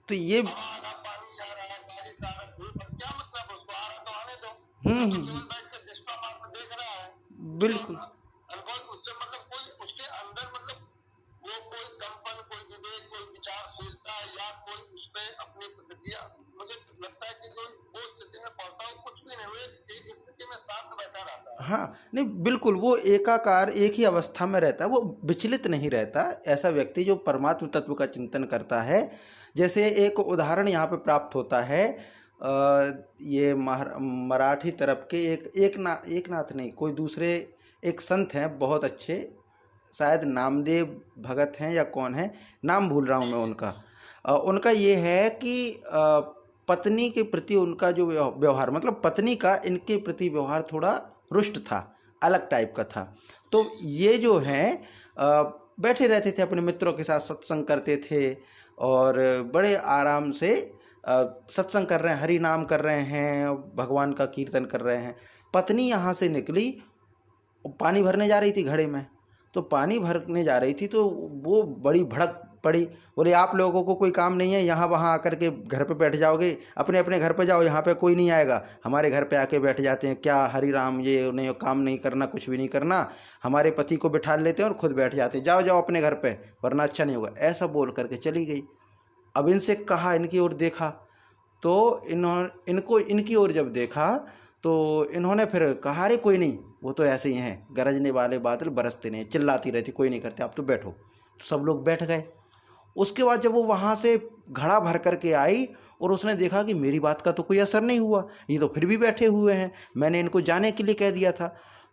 तो ये पानी जा रहा है, बारिश आ रहा है, धूप, क्या मतलब उसको, आ रहा तो आने दो। हम्म, केवल बैठ कर डिस्को मार देख रहा है, बिल्कुल। अनुभव उससे मतलब कोई उसके अंदर मतलब वो कोई कंपन, कोई विवेक, कोई विचारशीलता या कोई उस पर अपनी प्रतिक्रिया, मुझे लगता है कि जो वो स्थिति में पहुंचता है कुछ भी नहीं, वो एक स्थिति में शांत बैठा रहता है। हाँ नहीं बिल्कुल, वो एकाकार एक ही अवस्था में रहता है, वो विचलित नहीं रहता। ऐसा व्यक्ति जो परमात्म तत्व का चिंतन करता है, जैसे एक उदाहरण यहाँ पे प्राप्त होता है, ये मराठी तरफ के एक नाथ नहीं, कोई दूसरे एक संत हैं बहुत अच्छे, शायद नामदेव भगत हैं या कौन है, नाम भूल रहा हूँ मैं उनका। उनका ये है कि पत्नी के प्रति उनका जो व्यवहार, मतलब पत्नी का इनके प्रति व्यवहार थोड़ा रुष्ट था, अलग टाइप का था। तो ये जो हैं बैठे रहते थे अपने मित्रों के साथ, सत्संग करते थे और बड़े आराम से सत्संग कर रहे हैं, हरि नाम कर रहे हैं, भगवान का कीर्तन कर रहे हैं। पत्नी यहाँ से निकली, पानी भरने जा रही थी घड़े में, तो पानी भरने जा रही थी तो वो बड़ी भड़क पड़ी, बोले आप लोगों को कोई काम नहीं है, यहाँ वहाँ आकर के घर पे बैठ जाओगे, अपने अपने घर पे जाओ, यहाँ पे कोई नहीं आएगा। हमारे घर पे आके बैठ जाते हैं, क्या हरि राम ये उन्हें काम नहीं करना, कुछ भी नहीं करना, हमारे पति को बिठा लेते हैं और खुद बैठ जाते हैं, जाओ जाओ अपने घर पे, वरना अच्छा नहीं होगा। ऐसा बोल करके चली गई। अब इनसे कहा, इनकी ओर देखा, तो इनको इनकी ओर जब देखा तो इन्होंने फिर कहा, अरे कोई नहीं, वो तो ऐसे ही हैं, गरजने वाले बादल बरसते नहीं, चिल्लाती रहती, कोई नहीं करते, आप तो बैठो। तो सब लोग बैठ गए। उसके बाद जब वो वहाँ से घड़ा भर करके आई और उसने देखा कि मेरी बात का तो कोई असर नहीं हुआ, ये तो फिर भी बैठे हुए हैं, मैंने इनको जाने के लिए कह दिया था।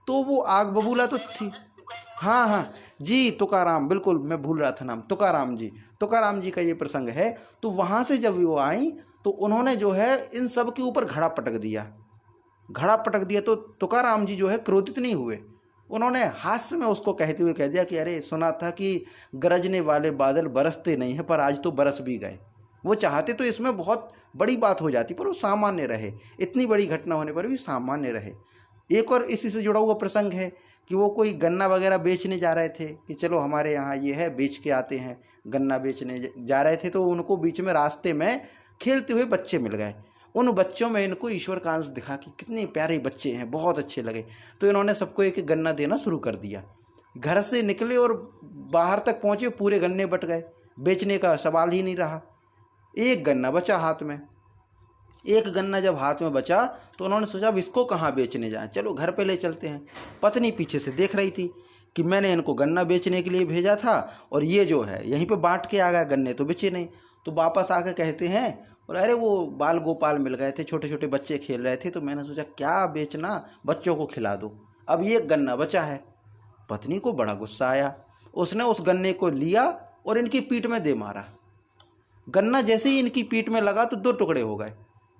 तो वो आग बबूला तो थी। हाँ हाँ जी, तुकाराम, बिल्कुल मैं भूल रहा था नाम, तुकाराम जी का ये प्रसंग है। तो वहाँ से जब वो आई तो उन्होंने जो है इन सब के ऊपर घड़ा पटक दिया। तो तुकाराम जी जो है क्रोधित नहीं हुए, उन्होंने हास्य में उसको कहते हुए कह दिया कि अरे सुना था कि गरजने वाले बादल बरसते नहीं हैं, पर आज तो बरस भी गए। वो चाहते तो इसमें बहुत बड़ी बात हो जाती, पर वो सामान्य रहे, इतनी बड़ी घटना होने पर भी सामान्य रहे। एक और इसी से जुड़ा हुआ प्रसंग है कि वो कोई गन्ना वगैरह बेचने जा रहे थे कि चलो हमारे यहाँ ये है, बेच के आते हैं। गन्ना बेचने जा रहे थे तो उनको बीच में रास्ते में खेलते हुए बच्चे मिल गए। उन बच्चों में इनको ईश्वर का अंश दिखा कि कितने प्यारे बच्चे हैं, बहुत अच्छे लगे। तो इन्होंने सबको एक एक गन्ना देना शुरू कर दिया। घर से निकले और बाहर तक पहुँचे, पूरे गन्ने बट गए, बेचने का सवाल ही नहीं रहा। एक गन्ना बचा हाथ में। एक गन्ना जब हाथ में बचा तो उन्होंने सोचा अब इसको कहाँ बेचने जाएं, चलो घर पे ले चलते हैं। पत्नी पीछे से देख रही थी कि मैंने इनको गन्ना बेचने के लिए भेजा था और ये जो है यहीं पे बांट के आ गया, गन्ने तो बेचे नहीं। तो वापस आकर कहते हैं, और अरे वो बाल गोपाल मिल गए थे, छोटे छोटे बच्चे खेल रहे थे, तो मैंने सोचा क्या बेचना, बच्चों को खिला दो, अब ये गन्ना बचा है। पत्नी को बड़ा गुस्सा आया, उसने उस गन्ने को लिया और इनकी पीठ में दे मारा। गन्ना जैसे ही इनकी पीठ में लगा तो 2 टुकड़े हो गए।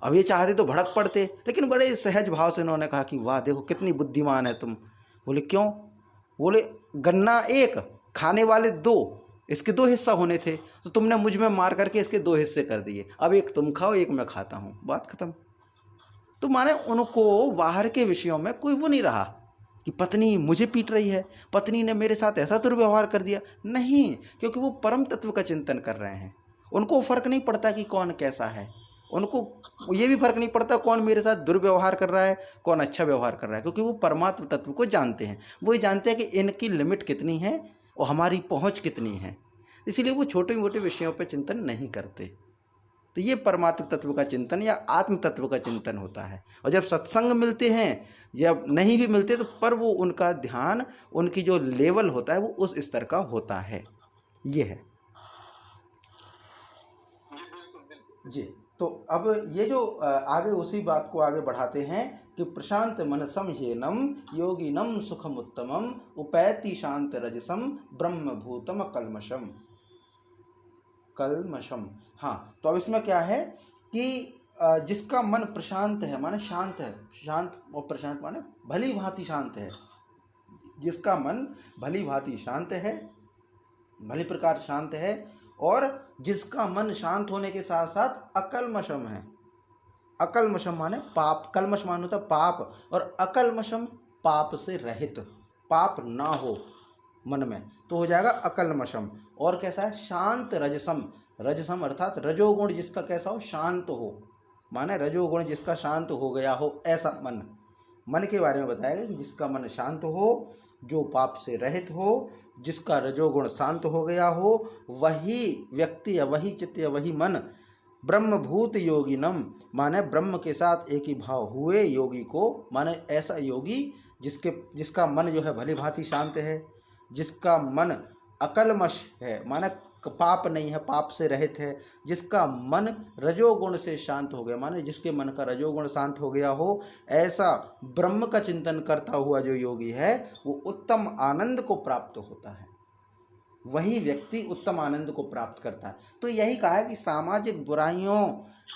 अब ये चाहते तो भड़क पड़ते, लेकिन बड़े सहज भाव से उन्होंने कहा कि वाह देखो कितनी बुद्धिमान है तुम। बोले क्यों? बोले गन्ना एक, खाने वाले 2, इसके 2 हिस्सा होने थे, तो तुमने मुझ में मार करके इसके 2 हिस्से कर दिए, अब एक तुम खाओ एक मैं खाता हूँ, बात खत्म। तो माने उनको बाहर के विषयों में कोई वो नहीं रहा कि पत्नी मुझे पीट रही है, पत्नी ने मेरे साथ ऐसा दुर्व्यवहार कर दिया, नहीं, क्योंकि वो परम तत्व का चिंतन कर रहे हैं। उनको फर्क नहीं पड़ता कि कौन कैसा है, उनको ये भी फर्क नहीं पड़ता कौन मेरे साथ दुर्व्यवहार कर रहा है, कौन अच्छा व्यवहार कर रहा है, क्योंकि वो परमात्म तत्व को जानते हैं। वो ये जानते हैं कि इनकी लिमिट कितनी है और हमारी पहुंच कितनी है, इसीलिए वो छोटे मोटे विषयों पर चिंतन नहीं करते। तो ये परमात्म तत्व का चिंतन या आत्म तत्व का चिंतन होता है। और जब सत्संग मिलते हैं, जब नहीं भी मिलते, तो पर वो उनका ध्यान, उनकी जो लेवल होता है वो उस स्तर का होता है। ये है जी। तो अब ये जो आगे उसी बात को आगे बढ़ाते हैं कि प्रशांत मनसम ह्येनम योगिनम सुखम उत्तमम उपैति शांत रजसम ब्रह्मभूतम कल्मषम। हाँ, तो अब इसमें क्या है कि जिसका मन प्रशांत है माने शांत है, शांत और प्रशांत माने भली भांति शांत है, जिसका मन भली भांति शांत है, भली प्रकार शांत है, और जिसका मन शांत होने के साथ साथ अकल्मषम है। अकल्मषम माने पाप, कल्मष माने होता पाप, और अकल्मषम पाप से रहित, पाप ना हो, मन में, तो हो जाएगा अकल्मषम। और कैसा है? शांत रजसम। रजसम अर्थात रजोगुण जिसका कैसा हो? शांत हो, माने रजोगुण जिसका शांत हो गया हो, ऐसा मन। मन के बारे में बताया गया कि जिसका मन शांत हो, जो पाप से रहित हो, जिसका रजोगुण शांत हो गया हो, वही व्यक्ति या वही चित्त या वही मन ब्रह्मभूत योगिनम, माने ब्रह्म के साथ एक ही भाव हुए योगी को, माने ऐसा योगी जिसका मन जो है भली भांति शांत है, जिसका मन अकलमश है, माने पाप नहीं है, पाप से रहित है, जिसका मन रजोगुण से शांत हो गया, माने जिसके मन का रजोगुण शांत हो गया हो, ऐसा ब्रह्म का चिंतन करता हुआ जो योगी है वो उत्तम आनंद को प्राप्त होता है। वही व्यक्ति उत्तम आनंद को प्राप्त करता है। तो यही कहा है कि सामाजिक बुराइयों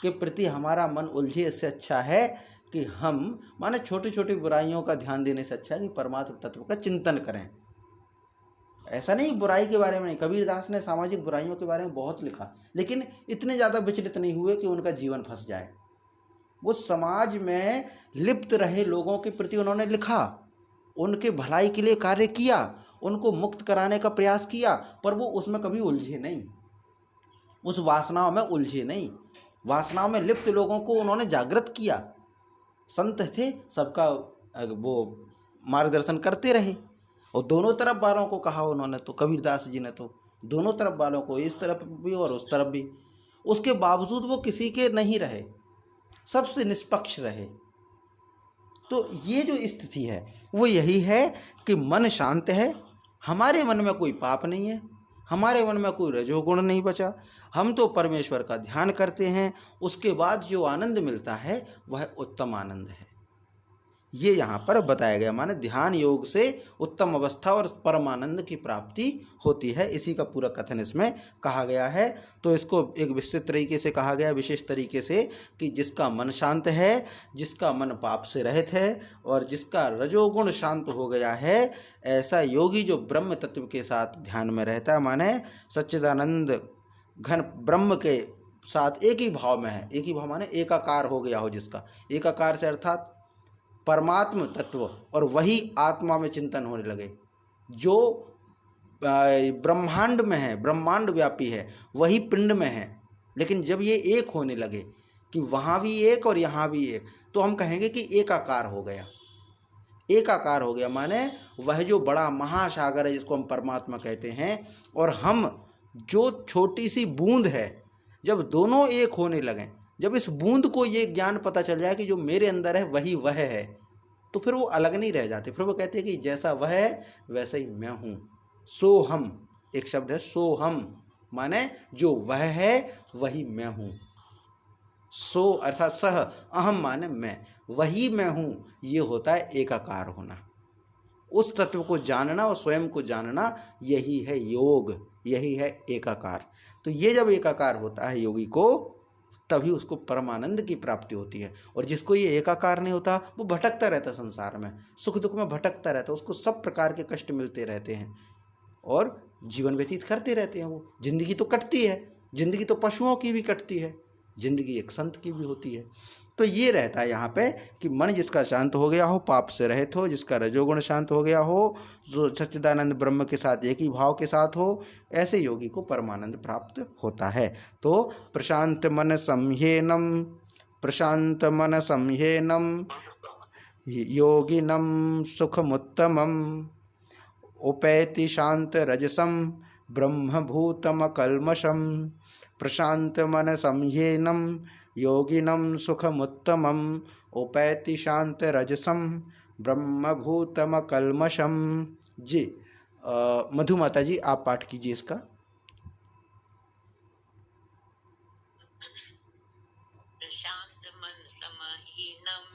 के प्रति हमारा मन उलझे, इससे अच्छा है कि हम माने छोटी छोटी बुराइयों का ध्यान देने से अच्छा है कि परमात्म तत्व का चिंतन करें। ऐसा नहीं बुराई के बारे में नहीं, कबीरदास ने सामाजिक बुराइयों के बारे में बहुत लिखा, लेकिन इतने ज़्यादा विचलित नहीं हुए कि उनका जीवन फंस जाए। वो समाज में लिप्त रहे लोगों के प्रति उन्होंने लिखा, उनके भलाई के लिए कार्य किया, उनको मुक्त कराने का प्रयास किया, पर वो उसमें कभी उलझे नहीं, उस वासनाओं में उलझे नहीं। वासनाओं में लिप्त लोगों को उन्होंने जागृत किया। संत थे, सबका वो मार्गदर्शन करते रहे, और दोनों तरफ वालों को कहा उन्होंने, तो कबीरदास जी ने तो दोनों तरफ वालों को, इस तरफ भी और उस तरफ भी, उसके बावजूद वो किसी के नहीं रहे, सबसे निष्पक्ष रहे। तो ये जो स्थिति है वो यही है कि मन शांत है, हमारे मन में कोई पाप नहीं है, हमारे मन में कोई रजोगुण नहीं बचा, हम तो परमेश्वर का ध्यान करते हैं, उसके बाद जो आनंद मिलता है वह उत्तम आनंद है। ये यहाँ पर बताया गया, माने ध्यान योग से उत्तम अवस्था और परमानंद की प्राप्ति होती है, इसी का पूरा कथन इसमें कहा गया है। तो इसको एक विस्तृत तरीके से कहा गया, विशेष तरीके से, कि जिसका मन शांत है, जिसका मन पाप से रहित है और जिसका रजोगुण शांत हो गया है, ऐसा योगी जो ब्रह्म तत्व के साथ ध्यान में रहता है, माने सच्चिदानंद घन ब्रह्म के साथ एक ही भाव में है, एक ही भाव माने एकाकार हो गया हो, जिसका एकाकार से अर्थात परमात्म तत्व और वही आत्मा में चिंतन होने लगे, जो ब्रह्मांड में है, ब्रह्मांड व्यापी है, वही पिंड में है, लेकिन जब ये एक होने लगे कि वहाँ भी एक और यहाँ भी एक, तो हम कहेंगे कि एकाकार हो गया। एकाकार हो गया माने वह जो बड़ा महासागर है जिसको हम परमात्मा कहते हैं, और हम जो छोटी सी बूंद है, जब दोनों एक होने लगें, जब इस बूंद को ये ज्ञान पता चल जाए कि जो मेरे अंदर है वही वह है, तो फिर वो अलग नहीं रह जाते, फिर वो कहते हैं कि जैसा वह है वैसा ही मैं हूँ। सो हम, एक शब्द है सो हम, माने जो वह है वही मैं हूँ। सो अर्थात सह, अहम माने मैं, वही मैं हूँ, ये होता है एकाकार होना। उस तत्व को जानना और स्वयं को जानना, यही है योग, यही है एकाकार। तो ये जब एकाकार होता है योगी को, तभी उसको परमानंद की प्राप्ति होती है। और जिसको ये एकाकार नहीं होता, वो भटकता रहता संसार में, सुख दुख में भटकता रहता, उसको सब प्रकार के कष्ट मिलते रहते हैं और जीवन व्यतीत करते रहते हैं। वो जिंदगी तो कटती है, जिंदगी तो पशुओं की भी कटती है, जिंदगी एक संत की भी होती है। तो ये रहता है यहाँ पे कि मन जिसका शांत हो गया हो, पाप से रहित हो, जिसका रजोगुण शांत हो गया हो, जो सच्चिदानंद ब्रह्म के साथ एक ही भाव के साथ हो, ऐसे योगी को परमानंद प्राप्त होता है। तो प्रशांत मन संह्येनम, प्रशांत मन संह्येनम योगिनम सुखमुत्तमम उपैति शांत रजसम ब्रह्मभूतम कल्मषम। प्रशांत मन संह्येनम योगिनम सुखमुत्तमम उपैति शांत रजसम ब्रह्मभूतम कल्मषम। जी मधुमाता जी आप पाठ कीजिए इसका। प्रशांत मन समहीनम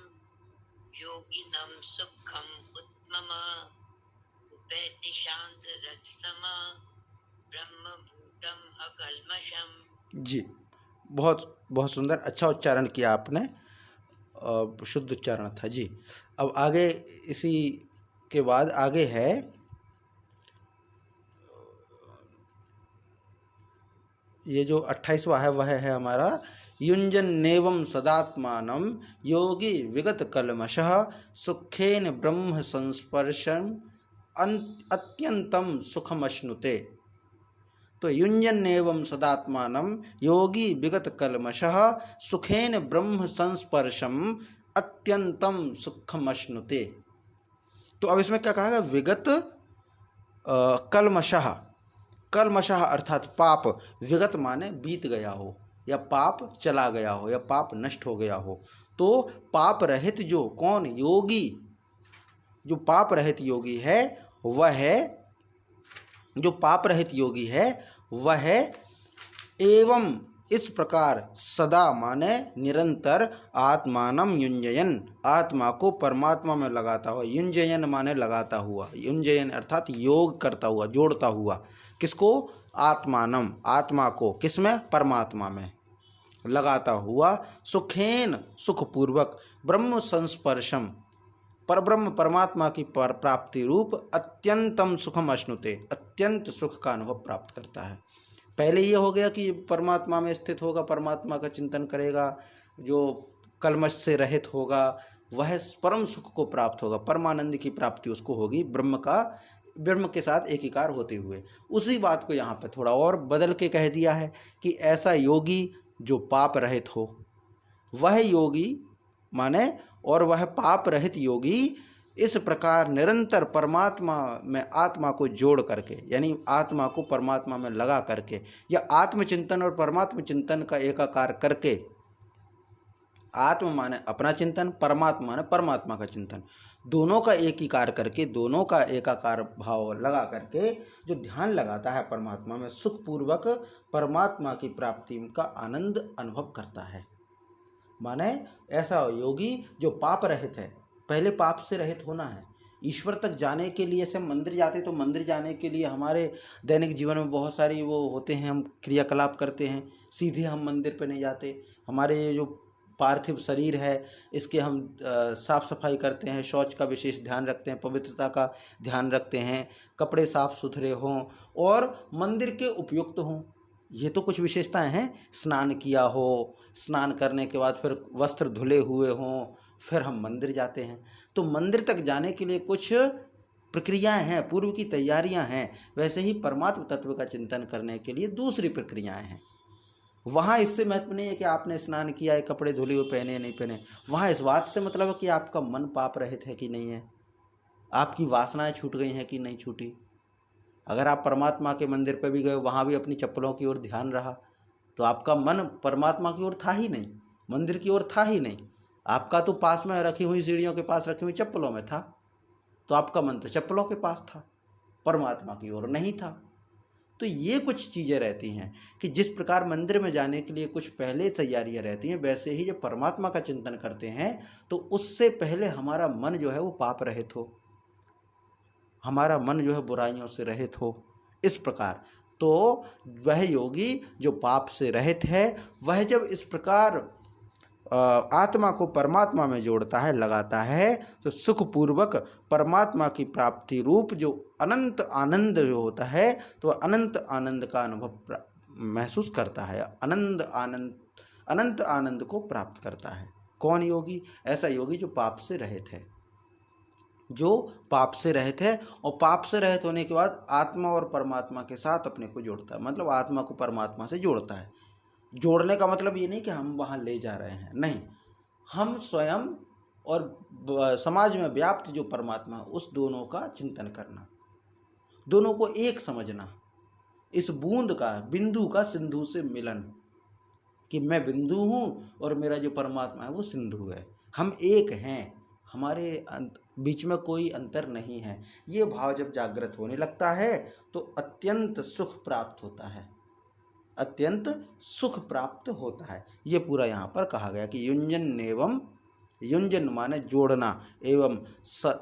योगिनम सुखम उत्तमम उपैति शांत रजसम ब्रह्मभूतम अकल्मषम। जी बहुत बहुत सुंदर, अच्छा उच्चारण किया आपने, शुद्ध उच्चारण था जी। अब आगे इसी के बाद आगे है ये जो 28वां है, वह है हमारा युंजन नेवम सदात्मानम योगी विगत कलमशः सुखेन ब्रह्म संस्पर्शन अत्यंतम सुखमश्नुते। तो युञ्जन्नेवं सदात्मानं योगी विगत कल्मषः सुखेन ब्रह्म संस्पर्शम अत्यंतम सुखमश्नुते। तो अब इसमें क्या कहा है? विगत कल्मषः, कल्मषः अर्थात पाप, विगत माने बीत गया हो या पाप चला गया हो या पाप नष्ट हो गया हो। तो पाप रहित जो कौन? योगी। जो पाप रहित योगी है वह है, जो पाप रहित योगी है वह एवं इस प्रकार सदा माने निरंतर आत्मानम युञ्जयन, आत्मा को परमात्मा में लगाता हुआ, युञ्जयन माने लगाता हुआ, युञ्जयन अर्थात योग करता हुआ, जोड़ता हुआ। किसको? आत्मानम, आत्मा को। किसमें? परमात्मा में लगाता हुआ, सुखेन सुखपूर्वक, ब्रह्म संस्पर्शम, परब्रह्म परमात्मा की प्राप्ति रूप अत्यंतम सुखम अश्नुते, अत्यंत सुख का अनुभव प्राप्त करता है। पहले ये हो गया कि परमात्मा में स्थित होगा, परमात्मा का चिंतन करेगा, जो कल्मश से रहित होगा वह परम सुख को प्राप्त होगा, परमानंद की प्राप्ति उसको होगी, ब्रह्म के साथ एकीकार होते हुए। उसी बात को यहाँ पर थोड़ा और बदल के कह दिया है कि ऐसा योगी जो पाप रहित हो, वह योगी माने और वह पाप रहित योगी इस प्रकार निरंतर परमात्मा में आत्मा को जोड़ करके, यानी आत्मा को परमात्मा में लगा करके, या आत्मचिंतन और परमात्म चिंतन का एकाकार करके, आत्म माने अपना चिंतन, परमात्मा माने परमात्मा का चिंतन, दोनों का एकीकार करके, दोनों का एकाकार भाव लगा करके जो ध्यान लगाता है परमात्मा में, सुखपूर्वक परमात्मा की प्राप्ति का आनंद अनुभव करता है। माने ऐसा योगी जो पाप रहित है, पहले पाप से रहित होना है। ईश्वर तक जाने के लिए से मंदिर जाते, तो मंदिर जाने के लिए हमारे दैनिक जीवन में बहुत सारी वो होते हैं, हम क्रियाकलाप करते हैं, सीधे हम मंदिर पे नहीं जाते। हमारे ये जो पार्थिव शरीर है इसके हम साफ सफाई करते हैं, शौच का विशेष ध्यान रखते हैं, पवित्रता का ध्यान रखते हैं, कपड़े साफ सुथरे हों और मंदिर के उपयुक्त हों। ये तो कुछ विशेषताएं हैं। स्नान किया हो, स्नान करने के बाद फिर वस्त्र धुले हुए हों, फिर हम मंदिर जाते हैं। तो मंदिर तक जाने के लिए कुछ प्रक्रियाएं हैं, पूर्व की तैयारियां हैं। वैसे ही परमात्म तत्व का चिंतन करने के लिए दूसरी प्रक्रियाएं हैं। वहाँ इससे महत्व नहीं है कि आपने स्नान किया है, कपड़े धुले हुए पहने नहीं पहने। वहाँ इस बात से मतलब है कि आपका मन पाप रहित है कि नहीं है, आपकी वासनाएं छूट गई हैं कि नहीं छूटी। अगर आप परमात्मा के मंदिर पर भी गए, वहाँ भी अपनी चप्पलों की ओर ध्यान रहा, तो आपका मन परमात्मा की ओर था ही नहीं, मंदिर की ओर था ही नहीं। आपका तो पास में रखी हुई सीढ़ियों के पास रखी हुई चप्पलों में था, तो आपका मन तो चप्पलों के पास था, परमात्मा की ओर नहीं था। तो ये कुछ चीज़ें रहती हैं कि जिस प्रकार मंदिर में जाने के लिए कुछ पहले तैयारियां रहती हैं, वैसे ही जब परमात्मा का चिंतन करते हैं तो उससे पहले हमारा मन जो है वो पाप रहित हो, हमारा मन जो है बुराइयों से रहित हो। इस प्रकार तो वह योगी जो पाप से रहित है, वह जब इस प्रकार आत्मा को परमात्मा में जोड़ता है, लगाता है, तो सुखपूर्वक परमात्मा की प्राप्ति रूप जो अनंत आनंद जो होता है, तो अनंत आनंद का अनुभव महसूस करता है, अनंत आनंद को प्राप्त करता है। कौन योगी? ऐसा योगी जो पाप से रहित है, जो पाप से रहित है, और पाप से रहित होने के बाद आत्मा और परमात्मा के साथ अपने को जोड़ता है, मतलब आत्मा को परमात्मा से जोड़ता है। जोड़ने का मतलब ये नहीं कि हम वहाँ ले जा रहे हैं, नहीं, हम स्वयं और समाज में व्याप्त जो परमात्मा, उस दोनों का चिंतन करना, दोनों को एक समझना, इस बूंद का, बिंदु का सिंधु से मिलन, कि मैं बिंदु हूँ और मेरा जो परमात्मा है वो सिंधु है, हम एक हैं, हमारे बीच में कोई अंतर नहीं है। ये भाव जब जागृत होने लगता है तो अत्यंत सुख प्राप्त होता है, अत्यंत सुख प्राप्त होता है। ये पूरा यहाँ पर कहा गया कि युञ्जन एवं, युञ्जन माने जोड़ना, एवं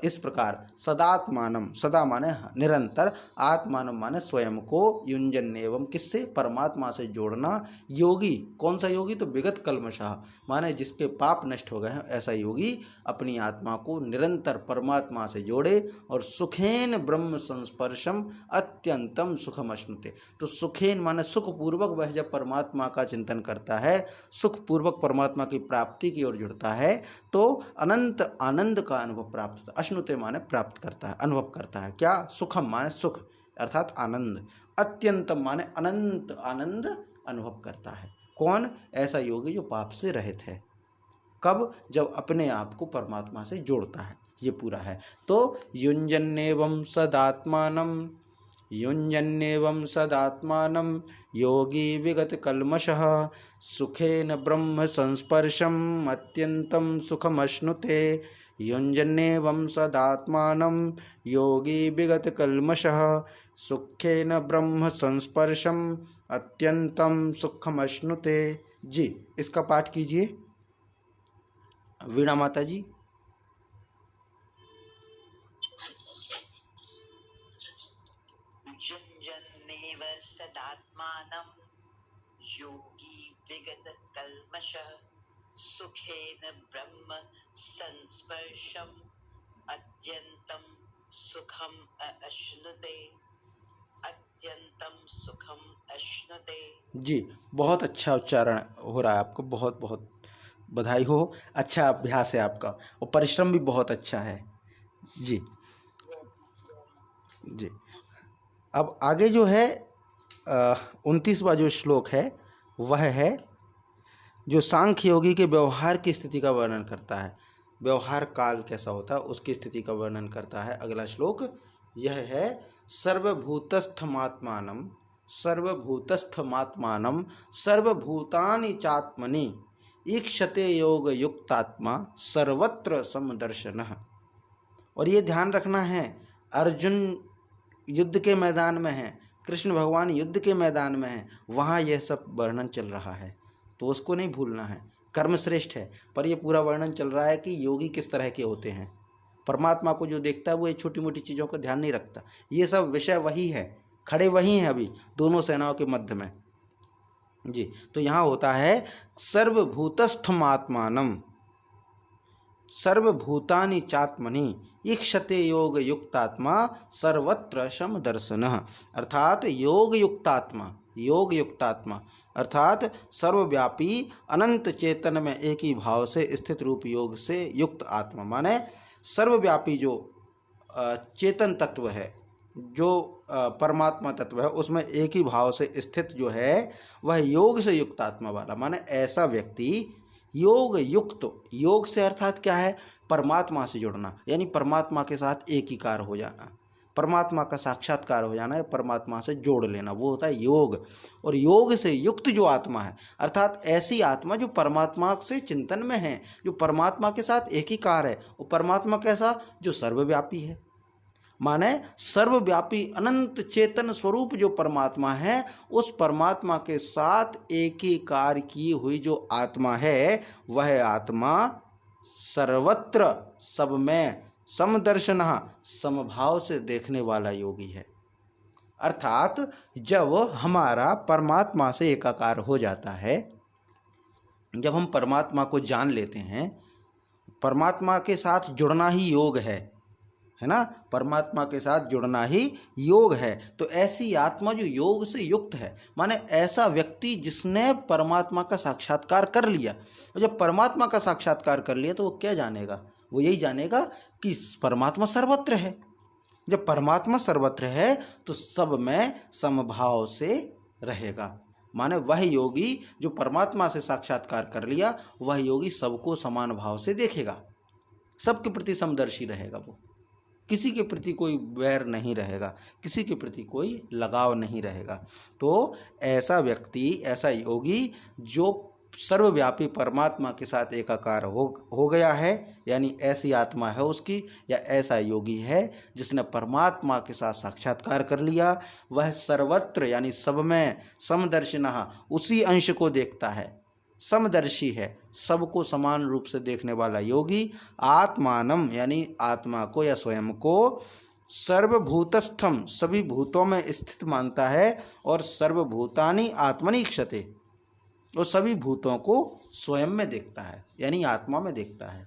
इस प्रकार सदात्मानम, सदा माने निरंतर, आत्मानम माने स्वयं को, युञ्जन एवं किससे? परमात्मा से जोड़ना। योगी कौन सा योगी? तो विगत कल्मषः माने जिसके पाप नष्ट हो गए हैं, ऐसा योगी अपनी आत्मा को निरंतर परमात्मा से जोड़े और सुखेन ब्रह्म संस्पर्शम अत्यंतम सुखम अश्नुते। तो सुखेन माने सुखपूर्वक वह जब परमात्मा का चिंतन करता है, सुखपूर्वक परमात्मा की प्राप्ति की ओर जुड़ता है, तो अनंत आनंद का अनुभव प्राप्त होता है। अश्नुते माने प्राप्त करता है, अनुभव करता है। क्या? सुखम माने सुख अर्थात आनंद, अत्यंतम माने अनंत आनंद अनुभव करता है। कौन? ऐसा योगी जो पाप से रहित है। कब? जब अपने आप को परमात्मा से जोड़ता है। ये पूरा है। तो युञ्जन्नेवं सदात्मानं, युञ्जन्नेवं सदात्मानं योगी विगत कल्मषः सुखेन ब्रह्म संस्पर्शम् अत्यन्तं सुखमश्नुते। युञ्जन्नेवं सदात्मानं योगी विगत कल्मषः सुखेन ब्रह्म संस्पर्शम् अत्यंतम सुखमश्नुते। जी, इसका पाठ कीजिए वीणा माता जी। युञ्जन्नेव सदात्मानं योगी विगत कल्मषः सुखेन ब्रह्म संस्पर्शम् अत्यन्तं सुखम अश्नुते, अत्यंतम सुखम अश्नुते। जी, बहुत अच्छा उच्चारण हो रहा है आपको, बहुत बहुत बधाई हो। अच्छा अभ्यास है आपका और परिश्रम भी बहुत अच्छा है। जी जी। अब आगे जो है 29वां जो श्लोक है वह है जो सांख्य योगी के व्यवहार की स्थिति का वर्णन करता है। व्यवहार काल कैसा होता है उसकी स्थिति का वर्णन करता है। अगला श्लोक यह है सर्वभूतस्थमात्मानं सर्वभूतस्थमात्मानं सर्वभूतानि चात्मनि ईक्षते योग युक्तात्मा सर्वत्र समदर्शनः। और ये ध्यान रखना है, अर्जुन युद्ध के मैदान में है, कृष्ण भगवान युद्ध के मैदान में है, वहाँ यह सब वर्णन चल रहा है, तो उसको नहीं भूलना है। कर्म श्रेष्ठ है, पर यह पूरा वर्णन चल रहा है कि योगी किस तरह के होते हैं। परमात्मा को जो देखता है वो ये छोटी मोटी चीज़ों का ध्यान नहीं रखता। ये सब विषय वही है, खड़े वही हैं अभी दोनों सेनाओं के मध्य में। जी, तो यहाँ होता है सर्वभूतस्थमात्मानं सर्वभूतानि चात्मनि ईक्षते योग युक्तात्मा सर्वत्र समदर्शनः। अर्थात योग युक्तात्मा अर्थात सर्वव्यापी अनंत चेतन में एक ही भाव से स्थित रूप योग से युक्त आत्मा, माने सर्वव्यापी जो चेतन तत्व है, जो परमात्मा तत्व है, उसमें एक ही भाव से स्थित जो है वह योग से युक्त आत्मा वाला, माने ऐसा व्यक्ति योग युक्त। योग से अर्थात क्या है? परमात्मा से जुड़ना, यानी परमात्मा के साथ एकीकार हो जाना, परमात्मा का साक्षात्कार हो जाना है, परमात्मा से जोड़ लेना, वो होता है योग। और योग से युक्त जो आत्मा है अर्थात ऐसी आत्मा जो परमात्मा से चिंतन में है, जो परमात्मा के साथ एकीकार है। वो परमात्मा कैसा? जो सर्वव्यापी है, माने सर्वव्यापी अनंत चेतन स्वरूप जो परमात्मा है, उस परमात्मा के साथ एकीकार की हुई जो आत्मा है, वह आत्मा सर्वत्र सब में समदर्शनः समभाव से देखने वाला योगी है। अर्थात जब हमारा परमात्मा से एकाकार हो जाता है, जब हम परमात्मा को जान लेते हैं, परमात्मा के साथ जुड़ना ही योग है ना, परमात्मा के साथ जुड़ना ही योग है। तो ऐसी आत्मा जो योग से युक्त है, माने ऐसा व्यक्ति जिसने परमात्मा का साक्षात्कार कर लिया। और जब परमात्मा का साक्षात्कार कर लिया तो वो क्या जानेगा? वो यही जानेगा कि परमात्मा सर्वत्र है। जब परमात्मा सर्वत्र है तो सब में समभाव से रहेगा, माने वह योगी जो परमात्मा से साक्षात्कार कर लिया, वह योगी सबको समान भाव से देखेगा, सबके प्रति समदर्शी रहेगा। वो किसी के प्रति कोई वैर नहीं रहेगा, किसी के प्रति कोई लगाव नहीं रहेगा। तो ऐसा व्यक्ति, ऐसा योगी जो सर्वव्यापी परमात्मा के साथ एकाकार हो गया है, यानी ऐसी आत्मा है उसकी, या ऐसा योगी है जिसने परमात्मा के साथ साक्षात्कार कर लिया, वह सर्वत्र यानी सब में समदर्शिनः उसी अंश को देखता है, समदर्शी है, सबको समान रूप से देखने वाला योगी आत्मानम यानी आत्मा को या स्वयं को सर्वभूतस्थम सभी भूतों में स्थित मानता है और सर्वभूतानि आत्मनि क्षते और सभी भूतों को स्वयं में देखता है, यानी आत्मा में देखता है।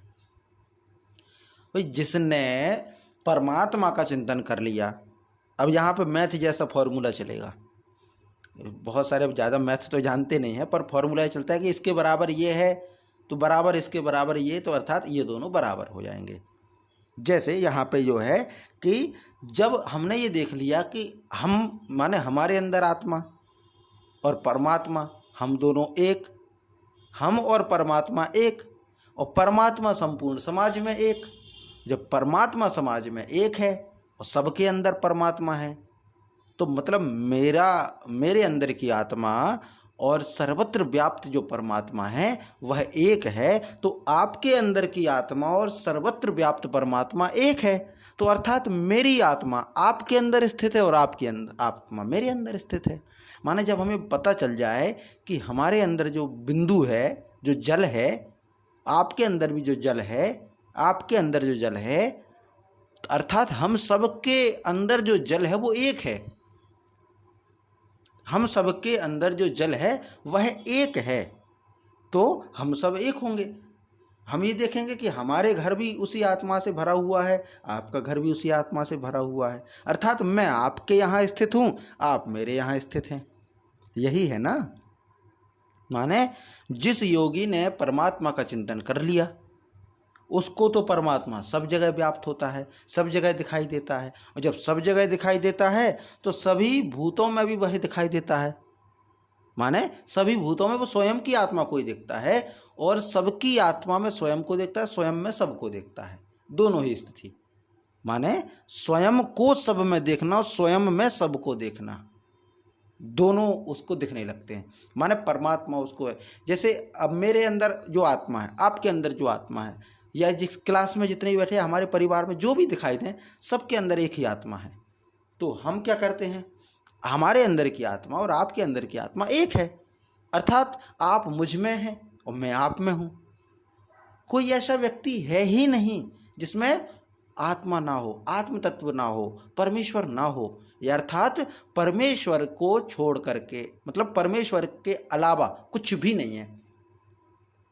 भाई जिसने परमात्मा का चिंतन कर लिया, अब यहाँ पे मैथ जैसा फॉर्मूला चलेगा। बहुत सारे ज़्यादा मैथ तो जानते नहीं हैं, पर फॉर्मूला चलता है कि इसके बराबर ये है तो बराबर इसके बराबर ये, तो अर्थात ये दोनों बराबर हो जाएंगे। जैसे यहाँ पे जो है कि जब हमने ये देख लिया कि हम माने हमारे अंदर आत्मा और परमात्मा, हम दोनों एक, हम और परमात्मा एक, और परमात्मा संपूर्ण समाज में एक। जब परमात्मा समाज में एक है और सबके अंदर परमात्मा है, तो मतलब मेरे अंदर की आत्मा और सर्वत्र व्याप्त जो परमात्मा है वह एक है, तो आपके अंदर की आत्मा और सर्वत्र व्याप्त परमात्मा एक है। तो अर्थात मेरी आत्मा आपके अंदर स्थित है और आपके अंदर आत्मा मेरे अंदर स्थित है। माने जब हमें पता चल जाए कि हमारे अंदर जो बिंदु है, जो जल है, आपके अंदर भी जो जल है, आपके अंदर जो जल है, अर्थात हम सबके अंदर जो जल है वो एक है। हम सबके अंदर जो जल है वह एक है, तो हम सब एक होंगे। हम ये देखेंगे कि हमारे घर भी उसी आत्मा से भरा हुआ है, आपका घर भी उसी आत्मा से भरा हुआ है, अर्थात मैं आपके यहाँ स्थित हूँ, आप मेरे यहाँ स्थित हैं। यही है ना। माने जिस योगी ने परमात्मा का चिंतन कर लिया, उसको तो परमात्मा सब जगह व्याप्त होता है, सब जगह दिखाई देता है, और जब सब जगह दिखाई देता है तो सभी भूतों में भी वही दिखाई देता है। माने सभी भूतों में वो स्वयं की आत्मा को ही देखता है, और सबकी आत्मा में स्वयं को देखता है, स्वयं में सबको देखता है, दोनों ही स्थिति। माने स्वयं को सब में देखना और स्वयं में सबको देखना, दोनों उसको दिखने लगते हैं। माने परमात्मा उसको है। जैसे अब मेरे अंदर जो आत्मा है, आपके अंदर जो आत्मा है, या जिस क्लास में जितने भी बैठे हैं, हमारे परिवार में जो भी दिखाई दें, सबके अंदर एक ही आत्मा है। तो हम क्या करते हैं, हमारे अंदर की आत्मा और आपके अंदर की आत्मा एक है, अर्थात आप मुझ में हैं और मैं आप में हूँ। कोई ऐसा व्यक्ति है ही नहीं जिसमें आत्मा ना हो, आत्म तत्व ना हो, परमेश्वर ना हो। यह अर्थात परमेश्वर को छोड़ करके, मतलब परमेश्वर के अलावा कुछ भी नहीं है।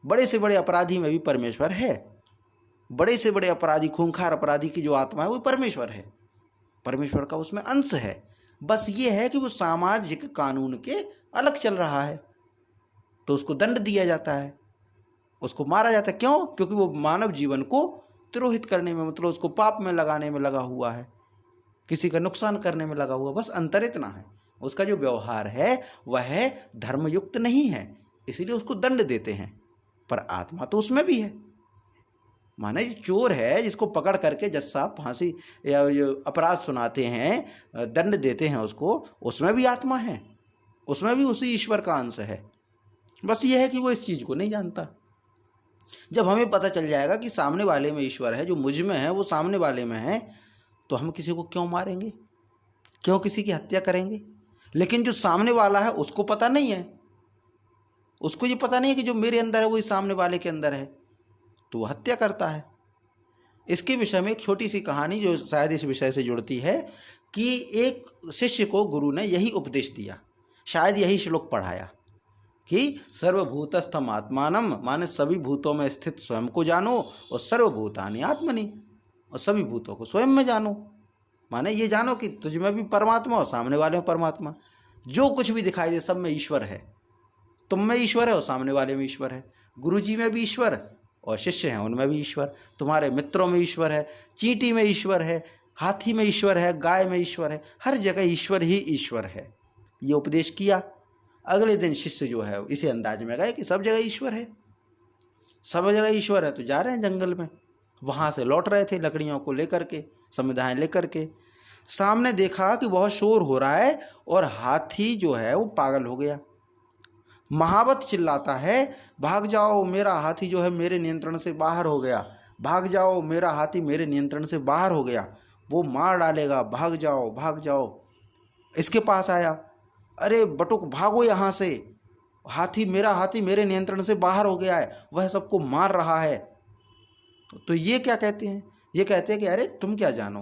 बड़े से बड़े अपराधी में भी परमेश्वर है, बड़े से बड़े अपराधी, खूंखार अपराधी की जो आत्मा है वो परमेश्वर है, परमेश्वर का उसमें अंश है। बस ये है कि वो सामाजिक कानून के अलग चल रहा है, तो उसको दंड दिया जाता है, उसको मारा जाता है। क्यों? क्योंकि वो मानव जीवन को द्रोहित करने में, मतलब उसको पाप में लगाने में लगा हुआ है, किसी का नुकसान करने में लगा हुआ। बस अंतर इतना है, उसका जो व्यवहार है वह धर्मयुक्त नहीं है, इसीलिए उसको दंड देते हैं। पर आत्मा तो उसमें भी है। माने जो चोर है, जिसको पकड़ करके जज साहब फांसी या अपराध सुनाते हैं, दंड देते हैं उसको, उसमें भी आत्मा है, उसमें भी उसी ईश्वर का अंश है। बस ये है कि वो इस चीज़ को नहीं जानता। जब हमें पता चल जाएगा कि सामने वाले में ईश्वर है, जो मुझ में है वो सामने वाले में है, तो हम किसी को क्यों मारेंगे, क्यों किसी की हत्या करेंगे? लेकिन जो सामने वाला है उसको पता नहीं है, उसको ये पता नहीं है कि जो मेरे अंदर है वही सामने वाले के अंदर है, तो वह हत्या करता है। इसके विषय में एक छोटी सी कहानी जो शायद इस विषय से जुड़ती है, कि एक शिष्य को गुरु ने यही उपदेश दिया, शायद यही श्लोक पढ़ाया कि सर्वभूतस्थम आत्मानम, माने सभी भूतों में स्थित स्वयं को जानो, और सर्वभूतानि आत्मनि, और सभी भूतों को स्वयं में जानो। माने ये जानो कि तुझ में भी परमात्मा और सामने वाले में परमात्मा, जो कुछ भी दिखाई दे सब में ईश्वर है। तुम में ईश्वर है और सामने वाले में ईश्वर है, गुरु जी में भी ईश्वर और शिष्य हैं उनमें भी ईश्वर, तुम्हारे मित्रों में ईश्वर है, चींटी में ईश्वर है, हाथी में ईश्वर है, गाय में ईश्वर है, हर जगह ईश्वर ही ईश्वर है। ये उपदेश किया। अगले दिन शिष्य जो है इसी अंदाज में गए कि सब जगह ईश्वर है, सब जगह ईश्वर है, तो जा रहे हैं जंगल में। वहाँ से लौट रहे थे लकड़ियों को लेकर के, समुदाय लेकर के, सामने देखा कि बहुत शोर हो रहा है और हाथी जो है वो पागल हो गया, महावत चिल्लाता है, भाग जाओ, मेरा हाथी जो है मेरे नियंत्रण से बाहर हो गया, भाग जाओ, मेरा हाथी मेरे नियंत्रण से बाहर हो गया, वो मार डालेगा, भाग जाओ भाग जाओ। इसके पास आया, अरे बटुक भागो यहाँ से, मेरा हाथी मेरे नियंत्रण से बाहर हो गया है, वह सबको मार रहा है। तो ये क्या कहते हैं, ये कहते हैं कि अरे तुम क्या जानो,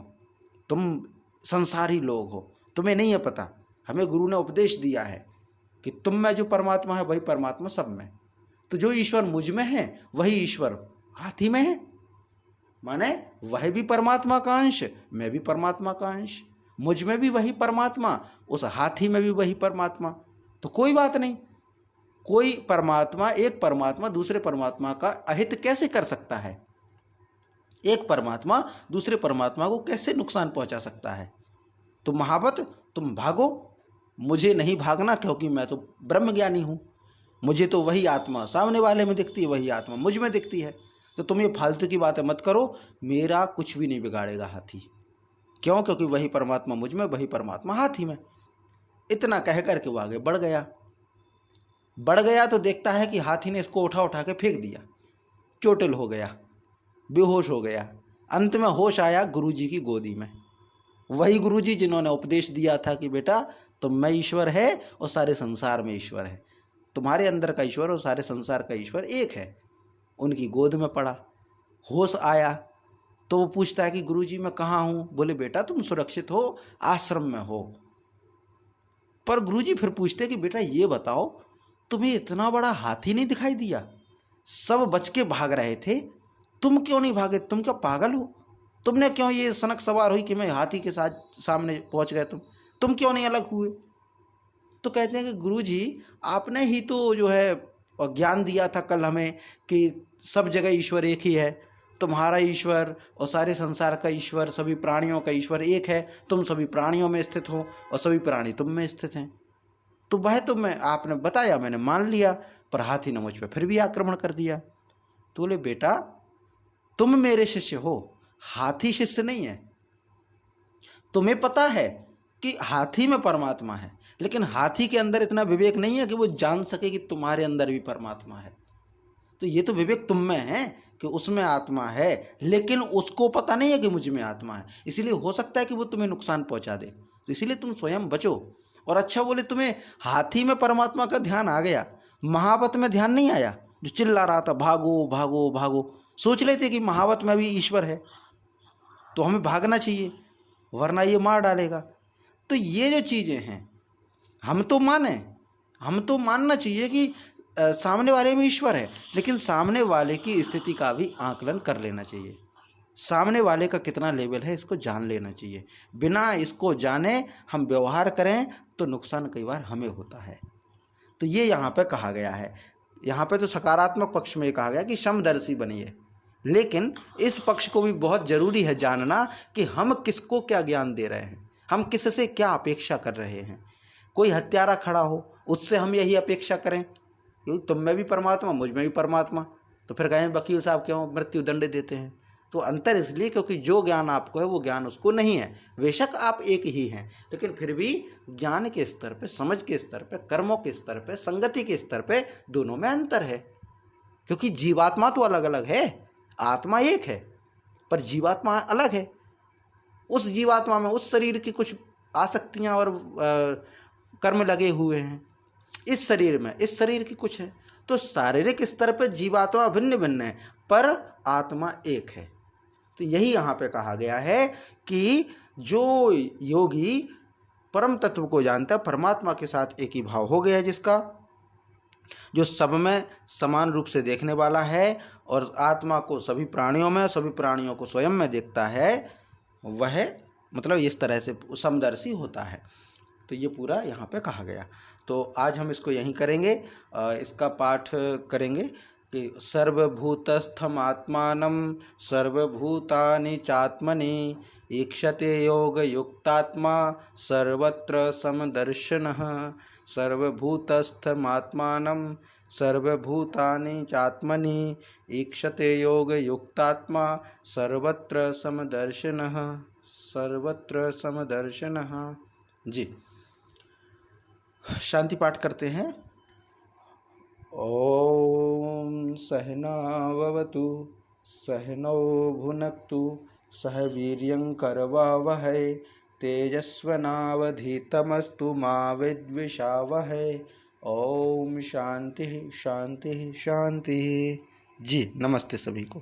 तुम संसारी लोग हो, तुम्हें नहीं है पता, हमें गुरु ने उपदेश दिया है कि तुम में जो परमात्मा है वही परमात्मा सब में, तो जो ईश्वर मुझ में है वही ईश्वर हाथी में है। माने वह भी परमात्मा का अंश, मैं भी परमात्मा का अंश, मुझ में भी वही परमात्मा, उस हाथी में भी वही परमात्मा, तो कोई बात नहीं। कोई परमात्मा, एक परमात्मा दूसरे परमात्मा का अहित कैसे कर सकता है? एक परमात्मा दूसरे परमात्मा को कैसे नुकसान पहुंचा सकता है? तो महावत तुम भागो, मुझे नहीं भागना, क्योंकि मैं तो ब्रह्म ज्ञानी हूँ। मुझे तो वही आत्मा सामने वाले में दिखती है, वही आत्मा मुझ में दिखती है। तो तुम ये फालतू की बातें मत करो, मेरा कुछ भी नहीं बिगाड़ेगा हाथी। क्यों? क्योंकि वही परमात्मा मुझ में, वही परमात्मा हाथी में। इतना कह करके वो आगे बढ़ गया तो देखता है कि हाथी ने इसको उठा उठा के फेंक दिया, चोटिल हो गया, बेहोश हो गया। अंत में होश आया गुरुजी की गोदी में। वही गुरुजी जिन्होंने उपदेश दिया था कि बेटा तुम में ईश्वर है और सारे संसार में ईश्वर है, तुम्हारे अंदर का ईश्वर और सारे संसार का ईश्वर एक है। उनकी गोद में पड़ा, होश आया तो वो पूछता है कि गुरुजी मैं कहाँ हूँ? बोले बेटा तुम सुरक्षित हो, आश्रम में हो। पर गुरुजी फिर पूछते कि बेटा ये बताओ, तुम्हें इतना बड़ा हाथी नहीं दिखाई दिया? सब बच के भाग रहे थे, तुम क्यों नहीं भागे? तुम क्या पागल हो? तुमने क्यों ये सनक सवार हुई कि मैं हाथी के साथ सामने पहुंच गए? तुम क्यों नहीं अलग हुए? तो कहते हैं कि गुरुजी आपने ही तो जो है ज्ञान दिया था कल हमें कि सब जगह ईश्वर एक ही है, तुम्हारा ईश्वर और सारे संसार का ईश्वर, सभी प्राणियों का ईश्वर एक है। तुम सभी प्राणियों में स्थित हो और सभी प्राणी तुम में स्थित हैं। तो वह तो मैं आपने बताया, मैंने मान लिया, पर हाथी ने मुझ पर फिर भी आक्रमण कर दिया। तो बोले बेटा तुम मेरे शिष्य हो, हाथी शिष्य नहीं है। तुम्हें पता है कि हाथी में परमात्मा है, लेकिन हाथी के अंदर इतना विवेक नहीं है कि वो जान सके कि तुम्हारे अंदर भी परमात्मा है। तो ये तो विवेक तुम में है कि उसमें आत्मा है, लेकिन उसको पता नहीं है कि मुझ में आत्मा है। इसलिए हो सकता है कि वो तुम्हें नुकसान पहुंचा दे, तो इसलिए तुम स्वयं बचो। और अच्छा बोले तुम्हें हाथी में परमात्मा का ध्यान आ गया, महावत में ध्यान नहीं आया जो चिल्ला रहा था भागो भागो भागो। सोच लेते कि महावत में भी ईश्वर है तो हमें भागना चाहिए, वरना ये मार डालेगा। तो ये जो चीज़ें हैं हम तो मानना चाहिए कि सामने वाले में ईश्वर है, लेकिन सामने वाले की स्थिति का भी आकलन कर लेना चाहिए। सामने वाले का कितना लेवल है इसको जान लेना चाहिए। बिना इसको जाने हम व्यवहार करें तो नुकसान कई बार हमें होता है। तो ये यहाँ पे कहा गया है। यहाँ पे तो सकारात्मक पक्ष में कहा गया कि समदर्शी बनिए, लेकिन इस पक्ष को भी बहुत ज़रूरी है जानना कि हम किसको क्या ज्ञान दे रहे हैं, हम किससे क्या अपेक्षा कर रहे हैं। कोई हत्यारा खड़ा हो, उससे हम यही अपेक्षा करें क्योंकि तुम में भी परमात्मा, मुझ में भी परमात्मा, तो फिर कहें वकील साहब क्यों मृत्यु दंड देते हैं? तो अंतर इसलिए क्योंकि जो ज्ञान आपको है वो ज्ञान उसको नहीं है। बेशक आप एक ही हैं, लेकिन फिर भी ज्ञान के स्तर पे, समझ के स्तर पे, कर्मों के स्तर पे, संगति के स्तर पे दोनों में अंतर है। क्योंकि जीवात्मा तो अलग अलग है, आत्मा एक है पर जीवात्मा अलग है। उस जीवात्मा में उस शरीर की कुछ आसक्तियां और कर्म लगे हुए हैं, इस शरीर में इस शरीर की कुछ है। तो शारीरिक स्तर पर जीवात्मा भिन्न भिन्न है पर आत्मा एक है। तो यही यहाँ पे कहा गया है कि जो योगी परम तत्व को जानता है, परमात्मा के साथ एक ही भाव हो गया है, जिसका जो सब में समान रूप से देखने वाला है और आत्मा को सभी प्राणियों में, सभी प्राणियों को स्वयं में देखता है, वह मतलब इस तरह से समदर्शी होता है। तो ये पूरा यहाँ पे कहा गया। तो आज हम इसको यहीं करेंगे, इसका पाठ करेंगे कि सर्वभूतस्थम आत्मानं सर्वभूतानि चात्मनि ईक्षते योग युक्तात्मा सर्वत्र समदर्शनः। सर्वभूतस्थम आत्मानं सर्वभूतानि चात्मनि ईक्षते योग युक्तात्मा सर्वत्र समदर्शनः। सर्वत्र समदर्शनः। जी, शांति पाठ करते हैं। ओम सहनाववतु सहनौ भुनक्तु सह वीर्यं करवावहै तेजस्वनावधीतमस्तु मा विद्विषावहै। ओम शांति शांति शांति। जी नमस्ते सभी को।